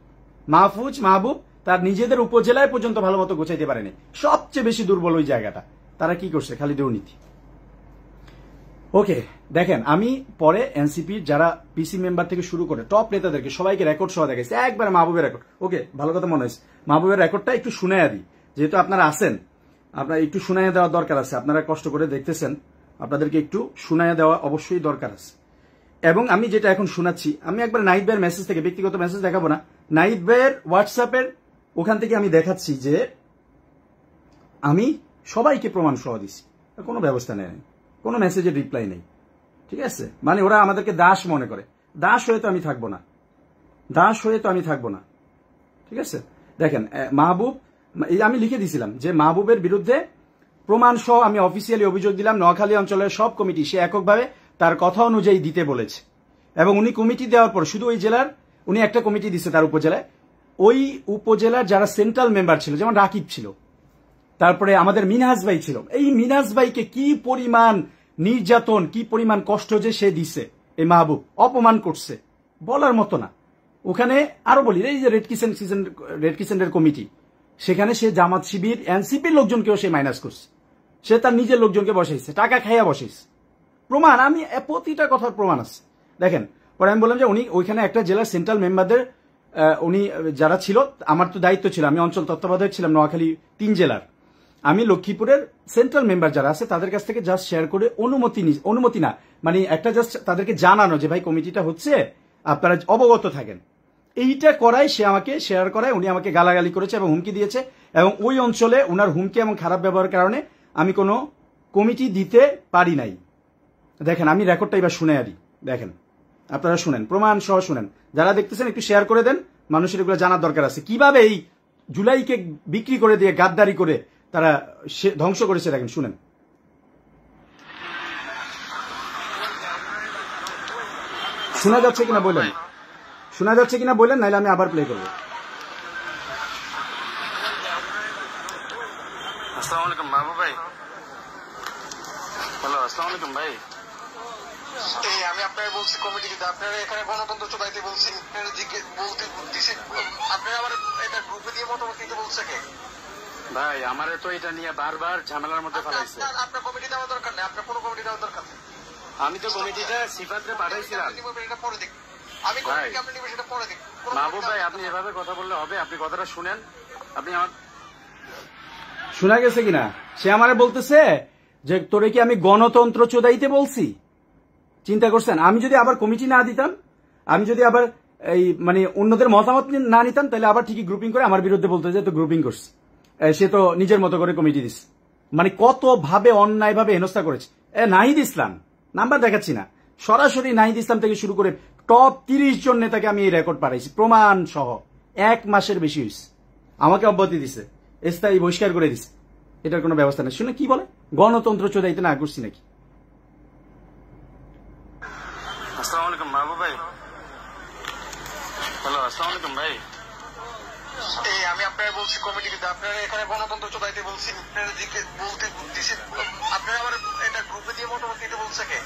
মাহবুব তার নিজেদের উপজেলায় পর্যন্ত ভালো মতো গোছাইতে পারেনি। সবচেয়ে বেশি দুর্বল ওই জায়গাটা। তারা কি করছে? খালি দুর্নীতি। ওকে, দেখেন আমি পরে এনসিপির যারা পিসি মেম্বার থেকে শুরু করে টপ নেতাদেরকে সবাইকে রেকর্ড সহ দেখাইছি, একবার মাহবুবের রেকর্ড। ওকে, ভালো কথা মনে হয়েছে, মাহবুবের রেকর্ডটা একটু শুনাইয়া দিই, যেহেতু আপনারা আছেন, আপনার একটু শুনাইয়া দেওয়া দরকার আছে। আপনারা কষ্ট করে দেখতেছেন, আপনাদেরকে একটু শুনাইয়া দেওয়া অবশ্যই দরকার আছে। এবং আমি যেটা এখন শোনাচ্ছি, আমি একবার নাহিদ ভাইয়ের মেসেজ থেকে, ব্যক্তিগত মেসেজ দেখাবো না, নাহিদ ভাইয়ের হোয়াটসঅ্যাপের ওখান থেকে আমি দেখাচ্ছি যে আমি সবাইকে প্রমাণ সহ দিছি, কোনো ব্যবস্থা নেই, কোনো মেসেজের রিপ্লাই নেই। ঠিক আছে, মানে ওরা আমাদেরকে দাস মনে করে। দাস হয়ে তো আমি থাকবো না, দাস হয়ে তো আমি থাকবো না। ঠিক আছে, দেখেন মাহবুব, আমি লিখে দিছিলাম যে মাহবুবের বিরুদ্ধে প্রমাণ সহ আমি অফিসিয়ালি অভিযোগ দিলাম। নোয়াখালী অঞ্চলের সব কমিটি সে এককভাবে তার কথা অনুযায়ী দিতে বলেছে, এবং উনি কমিটি দেওয়ার পর শুধু ওই জেলার উনি একটা কমিটি দিচ্ছে তার উপজেলায়, ওই উপজেলার যারা সেন্ট্রাল মেম্বার ছিল, যেমন রাকিব ছিল, তারপরে আমাদের মিনহাজ ভাই ছিল, এই মিনহাজ ভাইকে কি পরিমাণ নির্যাতন, কি পরিমাণ কষ্ট যে সে দিছে, এই মাহবুব অপমান করছে, বলার মতো না। ওখানে আরো বলি, এই যে রেড কিচেনের কমিটি, সেখানে সে জামাত শিবির এনসিপির লোকজনকেও সে মাইনাস করছে, সে তার নিজের লোকজনকে বসাইছে, টাকা খাইয়া বসাইছে। প্রমাণ, আমি প্রতিটা কথার প্রমাণ আছে। দেখেন, পরে আমি বললাম যে উনি ওইখানে একটা জেলার সেন্ট্রাল মেম্বারদের উনি যারা ছিল, আমার তো দায়িত্ব ছিল, আমি অঞ্চল তত্ত্বাবধায়ক ছিলাম নোয়াখালী 3 জেলার, আমি লক্ষ্মীপুরের সেন্ট্রাল মেম্বার যারা আছে তাদের কাছ থেকে জাস্ট শেয়ার করে অনুমতি না, মানে একটা জাস্ট তাদেরকে জানানো যে ভাই কমিটিটা হচ্ছে, আপনারা অবগত থাকেন, এইটা করাই সে আমাকে শেয়ার করায়। উনি আমাকে গালাগালি করেছে এবং হুমকি দিয়েছে, এবং ওই অঞ্চলে ওনার হুমকি এবং খারাপ ব্যবহারের কারণে আমি কোনো কমিটি দিতে পারি নাই। দেখেন, আমি রেকর্ডটা এবার শুনে আরি, দেখেন আপনারা শুনেন, প্রমাণ সহ শুনেন, যারা দেখতেছেন একটু শেয়ার করে দেন, মানুষের এগুলো জানার দরকার আছে, কিভাবে এই জুলাইকে বিক্রি করে দিয়ে গাদ্দারি করে তারা ধ্বংস করেছে। দেখেন, শুনেন। শোনা যাচ্ছে কিনা বললেন, শোনা যাচ্ছে কিনা বললেন, নাইলে আমি আবার প্লে করবো। আসসালামু আলাইকুম মাহবুব ভাই। হ্যালো, আসসালামু আলাইকুম ভাই। এই আমি আপনার বলছি কমিটি দিতে, আপনারা এখানে গণতন্ত্র চলাইতে বলছি, বলতে দিছি, আপনারা আবার এটা গ্রুপে দিয়ে মতামত দিতে বলছে কে? ভাই আমারে তো এটা নিয়ে বারবার ঝামেলার মধ্যে ফেলাইছে। আপনার কমিটি দেওয়ার দরকার নেই, আপনার কোনো কমিটি দেওয়ার দরকার নেই। আমি তো কমিটিটা সিফাতরে পাঠাইছিলাম। এটা পরে দেখ, আমি কমিটি আপনি নিবেন, সেটা পরে দেখ। মাহবুব ভাই, আপনি এভাবে কথা বললে হবে? আপনি কথাটা শুনেন। আপনি আমার শোনা গেছে কিনা? সে আমারে বলতেছে যে তোরে কি আমি গণতন্ত্র চোদাইতে বলছি? চিন্তা করছেন, আমি যদি আবার কমিটি না দিতাম, আমি যদি আবার এই মানে অন্যদের মতামত না নিতাম, তাহলে আবার ঠিকই গ্রুপিং করে আমার বিরুদ্ধে বলতে যে তো গ্রুপিং করছে, সে তো নিজের মতো করে কমিটি দিচ্ছে। মানে কত ভাবে অন্যায় ভাবে হেনস্থা করেছে। নাহিদ ইসলাম, নাম্বার দেখাচ্ছি না, সরাসরি নাহিদ ইসলাম থেকে শুরু করে টপ 30 জন নেতাকে আমি এই রেকর্ড পাঠাইছি প্রমাণ সহ। 1 মাসের বেশি হয়েছে, আমাকে অব্যাহতি দিছে। স্থায়ী বহিষ্কার করে দিছে, এটার কোনো ব্যবস্থা নেই। শুনে কি বলে, গণতন্ত্র চোদাইতে না করছি নাকি? আসসালামু আলাইকুম মাহবুব ভাই। হ্যালো, আসসালামু আলাইকুম ভাই। এই আমি আপনারা বলছি কমিটিতে, আপনারা এখানে গণতন্ত্র চোদাইতে বলছি, বলতে দিছি, আপনারা আমার এটা গ্রুপে দিয়ে মতামত দিতে বলছে কে?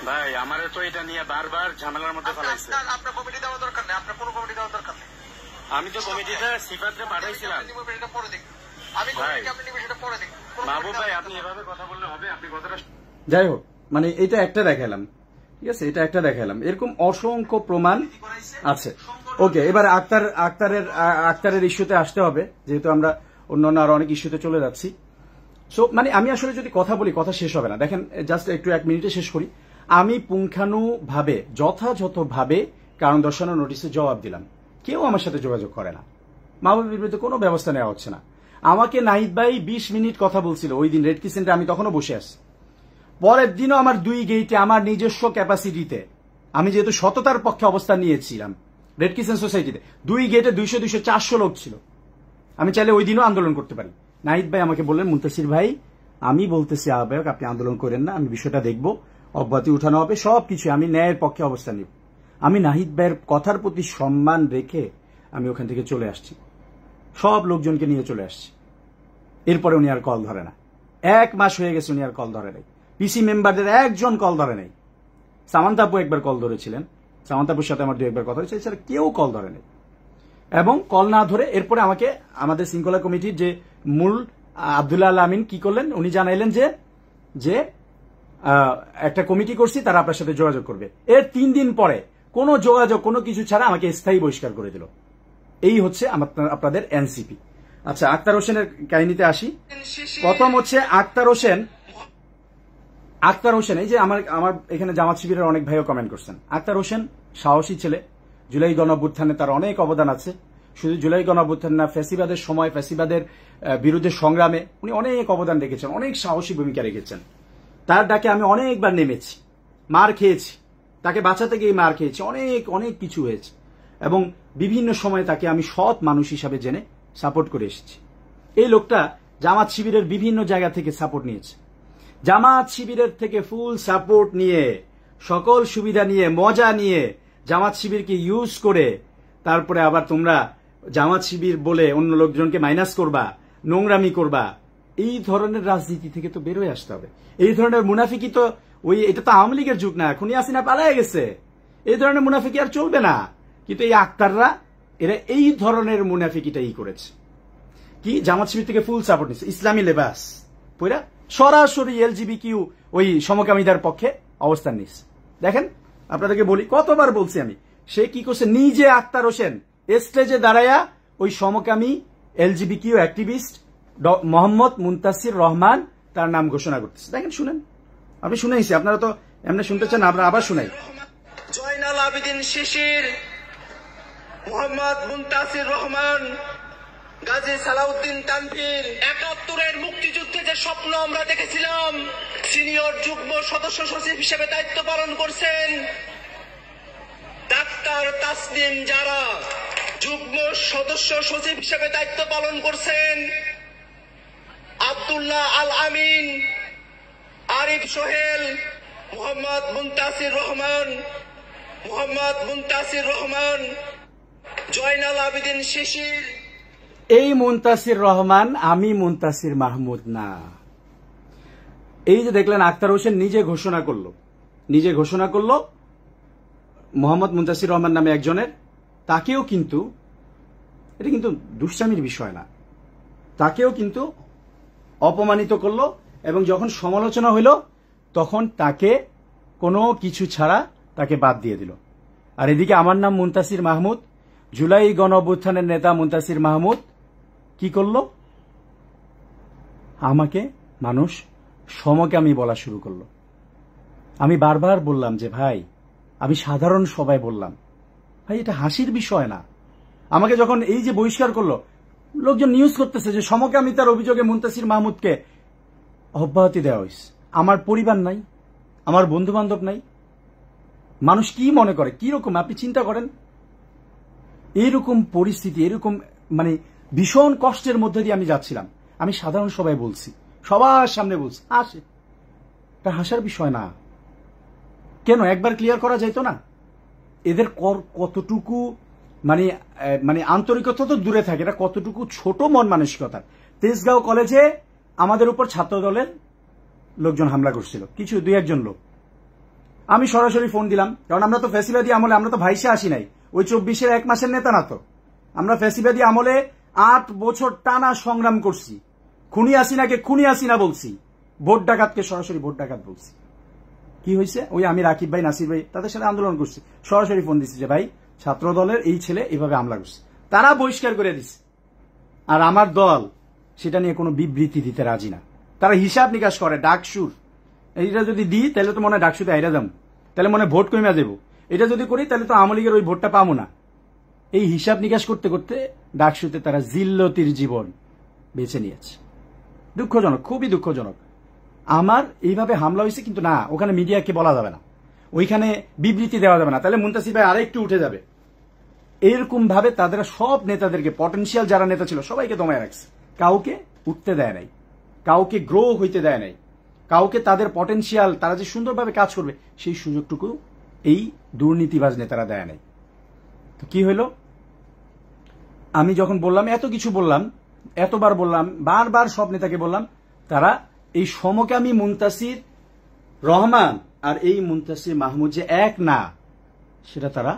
ভাই আমারে তো এটা নিয়ে বারবার ঝামেলার মধ্যে ফেলাইছে। আপনার কমিটি দেওয়ার দরকার নেই, আপনার কোনো কমিটি দেওয়ার দরকার নেই। আমি তো কমিটিতে সিফাতরে পাঠাইছিলাম। এটা পরে দেখ, আমি কমিটিকে আপনি নিবেন, সেটা পরে দেখ। মাহবুব ভাই আপনি এভাবে কথা বললে হবে? আপনি কথাটা যাই হোক, মানে এটা একটা দেখালাম, ঠিক আছে, এটা একটা দেখালাম, এরকম অসংখ্য প্রমাণ আছে। ওকে, এবার আক্তারের ইস্যুতে আসতে হবে, যেহেতু আমরা অন্যান্য আরো অনেক ইস্যুতে চলে যাচ্ছি। সো মানে আমি আসলে যদি কথা বলি কথা শেষ হবে না। দেখেন, জাস্ট একটু 1 মিনিটে শেষ করি। আমি পুঙ্খানুভাবে যথাযথভাবে কারণ দর্শানোর নোটিশে জবাব দিলাম, কেউ আমার সাথে যোগাযোগ করে না, মাহবুবের বিরুদ্ধে কোনো ব্যবস্থা নেওয়া হচ্ছে না। আমাকে নাহিদ ভাই 20 মিনিট কথা বলছিল ওই দিন রেড ক্রিসেন্টে, আমি তখনও বসে আছি। পরের দিনও আমার 2 গেইটে আমার নিজস্ব ক্যাপাসিটিতে, আমি যেহেতু সততার পক্ষে অবস্থান নিয়েছিলাম রেড ক্রিসেন্ট সোসাইটিতে, 2 গেটে 200, 400 লোক ছিল। আমি চাইলে ওই দিনও আন্দোলন করতে পারি। নাহিদ ভাই আমাকে বললেন, মুনতাসির ভাই আমি বলতেছি আহ্বায়ক আপনি আন্দোলন করেন না, আমি বিষয়টা দেখব, অব্যাহতি উঠানো হবে, সবকিছু আমি ন্যায়ের পক্ষে অবস্থান নিব। আমি নাহিদ ভাইয়ের কথার প্রতি সম্মান রেখে আমি ওখান থেকে চলে আসছি, সব লোকজনকে নিয়ে চলে আসছি। এরপরে উনি আর কল ধরে না, 1 মাস হয়ে গেছে উনি আর কল ধরে নাই। পিসি মেম্বারদের একজন কল ধরে নাই। সামান্তা আপু একবার কল ধরেছিলেন, সামান্তা আপুর সাথে আমার 2-1বার কথা হয়েছে, এছাড়া কেউ কল ধরে নাই। এবং কল না ধরে এরপরে আমাকে আমাদের শৃঙ্খলা কমিটির যে মূল আব্দুল্লাহ আল আমিন কি করলেন, উনি জানাইলেন যে একটা কমিটি করছি, তারা আপনার সাথে যোগাযোগ করবে। এর 3 দিন পরে কোনো যোগাযোগ কোনো কিছু ছাড়া আমাকে স্থায়ী বহিষ্কার করে দিল। এই হচ্ছে আপনাদের এনসিপি। আচ্ছা, আক্তার হোসেনের কাহিনীতে আসি। প্রথম হচ্ছে আক্তার হোসেন, এই যে আমার এখানে জামাত শিবিরের অনেক ভাইও কমেন্ট করছেন। আক্তার হোসেন সাহসী ছেলে, জুলাই গণঅভ্যুত্থানে তার অনেক অবদান আছে। শুধু জুলাই গণঅভ্যুত্থান না, ফ্যাসিবাদের সময় ফ্যাসিবাদের বিরুদ্ধে সংগ্রামে উনি অনেক অবদান রেখেছেন, অনেক সাহসী ভূমিকা রেখেছেন। তার ডাকে আমি অনেকবার নেমেছি, মার খেয়েছি, তাকে বাঁচাতে গিয়ে মার খেয়েছি, অনেক কিছু হয়েছে। এবং বিভিন্ন সময়ে তাকে আমি সৎ মানুষ হিসাবে জেনে সাপোর্ট করে এসেছি। এই লোকটা জামাত শিবিরের বিভিন্ন জায়গা থেকে সাপোর্ট নিয়েছে, জামাত শিবিরের থেকে ফুল সাপোর্ট নিয়ে, সকল সুবিধা নিয়ে, মজা নিয়ে জামাত শিবিরকে ইউজ করে তারপরে আবার তোমরা জামাত শিবির বলে অন্য লোকজনকে মাইনাস করবা, নোংরামি করবা। এই ধরনের রাজনীতি থেকে তো বেরোয় আসতে হবে। এই ধরনের মুনাফিকি তো এটা তো আওয়ামী লীগের যুগ না, এখনই হাসিনা পালায় গেছে, এই ধরনের মুনাফিকি আর চলবে না। কিন্তু এই আক্তাররা এরা এই ধরনের মুনাফিকিটাই করেছে। কি জামাত শিবির থেকে ফুল সাপোর্ট নিচ্ছে, ইসলামী লেবাস পইরা সরাসরি এলজিবিকিউ ওই সমকামীদের পক্ষে অবস্থান নিচ্ছে। দেখেন, আপনাদেরকে বলি, কতবার বলছি আমি, সে কি করছে, নিজে আক্তার হোসেন স্টেজে দাঁড়ায়া ওই সমকামী এলজিবিকিউ অ্যাক্টিভিস্ট মোহাম্মদ মুনতাসির রহমান তার নাম ঘোষণা করতেছে। দেখেন, শুনেন, আপনি শুনেছি, আপনারা তো এমনি শুনতে চান, আমরা আবার শুনাই। জয়নাল আবেদিন শিশির, মোহাম্মদ মুনতাসির রহমান, গাজী সালাউদ্দিন তানভীর, ৭১-এর মুক্তিযুদ্ধে যে স্বপ্ন আমরা দেখেছিলাম, সিনিয়র যুগ্ম সদস্য সচিব হিসেবে দায়িত্ব পালন করছেন ডাক্তার তাসনিম জারা, যুগ্ম সদস্য সচিব হিসেবে দায়িত্ব পালন করছেন আব্দুল্লাহ আল আমিন, আরিফ সোহেল, মোহাম্মদ মুনতাসির রহমান, জয়নাল আবেদিন শিশির। এই মুনতাসির রহমান, আমি মুনতাসির মাহমুদ না। এই যে দেখলেন আক্তার হোসেন নিজে ঘোষণা করলো মোহাম্মদ মুনতাসির রহমান নামে একজনের, তাকেও কিন্তু, এটা কিন্তু দুষ্টামির বিষয় না, তাকেও কিন্তু অপমানিত করলো। এবং যখন সমালোচনা হইল তখন তাকে কোনো কিছু ছাড়া তাকে বাদ দিয়ে দিল। আর এদিকে আমার নাম মুনতাসির মাহমুদ, জুলাই গণঅভ্যুত্থানের নেতা মুনতাসির মাহমুদ কি করলো, আমাকে মানুষ সমকামী বলা শুরু করলো। আমি বারবার বললাম যে ভাই, আমি সাধারণ সবাই বললাম, ভাই এটা হাসির বিষয় না। আমাকে যখন এই যে বহিষ্কার করলো, লোকজন নিউজ করতেছে যে সমকামিতার অভিযোগে মুনতাসির মাহমুদকে অব্যাহতি দেওয়া হয়েছে। আমার পরিবার নাই, আমার বন্ধু বান্ধব নাই, মানুষ কি মনে করে, কি রকম আপনি চিন্তা করেন। এইরকম পরিস্থিতি, এরকম মানে ভীষণ কষ্টের মধ্যে দিয়ে আমি যাচ্ছিলাম। আমি সাধারণ সবাই বলছি, সবার সামনে বলছি, হাসে, এটা হাসার বিষয় না। কেন একবার ক্লিয়ার করা যাইতো না? এদের কতটুকু মানে আন্তরিকতা তো দূরে থাকে, এটা কতটুকু ছোট মন মানসিকতার। তেজগাঁও কলেজে আমাদের উপর ছাত্র দলের লোকজন হামলা করছিল, কিছু 2-1 লোক। আমি সরাসরি ফোন দিলাম, কারণ আমরা তো ফ্যাসিবাদী আমলে, আমরা তো ভাইসে আসি নাই, ওই 24-এর 1 মাসের নেতা না তো। আমরা ফ্যাসিবাদী আমলে 8 বছর টানা সংগ্রাম করছি, খুনি হাসিনাকে খুনি হাসিনা বলছি, ভোট ডাকাতকে সরাসরি ভোট ডাকাত বলছি। কি হয়েছে? ওই আমি রাকিব ভাই, নাসির ভাই, তাদের সাথে আন্দোলন করছি, সরাসরি ফোন দিচ্ছি যে ভাই ছাত্র দলের এই ছেলে এভাবে হামলা করছে, তারা বহিষ্কার করে দিচ্ছে। আর আমার দল সেটা নিয়ে কোনো বিবৃতি দিতে রাজি না। তারা হিসাব নিকাশ করে, ডাকসুর এইটা যদি দিই তাহলে তো মনে হয় ডাকসুতে হাইরা যাবো, তাহলে মনে ভোট কমিয়া দেবো, এটা যদি করি তাহলে তো আওয়ামী লীগের ওই ভোটটা পাবো না। এই হিসাব নিকাশ করতে করতে ডাকসুতে তারা জিল্লতির জীবন বেছে নিয়েছে। দুঃখজনক, খুবই দুঃখজনক। আমার এইভাবে হামলা হয়েছে, কিন্তু না, ওখানে মিডিয়াকে বলা যাবে না, ওইখানে বিবৃতি দেওয়া যাবে না, তাহলে মুনতাসির ভাই আরেকটু উঠে যাবে। এরকম ভাবে তাদের সব নেতাদেরকে, পটেনশিয়াল যারা নেতা ছিল সবাইকে দমায় রাখছে, কাউকে উঠতে দেয় নাই, কাউকে গ্রো হইতে দেয় নাই, কাউকে তাদের পটেনশিয়াল, তারা যে সুন্দরভাবে কাজ করবে সেই সুযোগটুকু এই দুর্নীতিবাজ নেতারা দেয় নাই। তো কি হইল? আমি যখন বললাম, এত কিছু বললাম, এতবার বললাম, বারবার সব নেতাকে বললাম, তারা এই সমকামী মুনতাসির রহমান আর এই মুনতাসির মাহমুদ যে এক না, সেটা তারা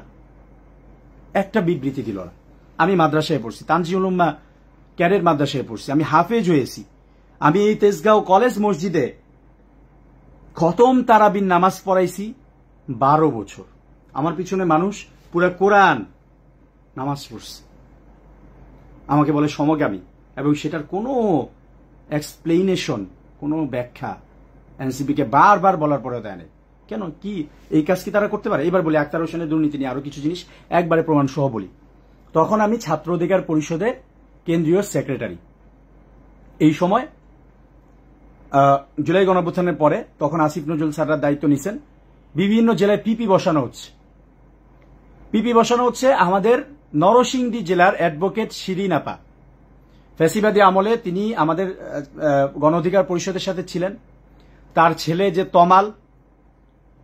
একটা বিবৃতি দিল না। আমি মাদ্রাসায় পড়ছি, তানজিউল উম্মা ক্যাডেট মাদ্রাসায় পড়ছি, আমি হাফেজ হয়েছি, আমি এই তেজগাঁও কলেজ মসজিদে খতম তারাবির নামাজ পড়াইছি 12 বছর। আমার পিছনে মানুষ পুরা কোরআন নামাজ পড়ছে, আমাকে বলে সমকামী, এবং সেটার কোনো এক্সপ্লেনেশন, কোনো ব্যাখ্যা এনসিপিকে বারবার বলার পরেও দেয় নাই। কেন? কি এই কাজ কি তারা করতে পারে? এবার বলি আক্তার হোসেনের দুর্নীতি নিয়ে আরো কিছু জিনিস একবারে প্রমাণ সহ বলি। তখন আমি ছাত্র অধিকার পরিষদের কেন্দ্রীয় সেক্রেটারি। এই সময় জুলাই গণঅভ্যুত্থানের পরে তখন আসিফ নজরুল স্যাররা দায়িত্ব নিছেন, বিভিন্ন জেলায় পিপি বসানো হচ্ছে। পিপি বসানো হচ্ছে আমাদের নরসিংদী জেলার অ্যাডভোকেট শিরিন আপা, ফ্যাসিবাদী আমলে তিনি আমাদের গণ অধিকার পরিষদের সাথে ছিলেন। তার ছেলে যে তমাল,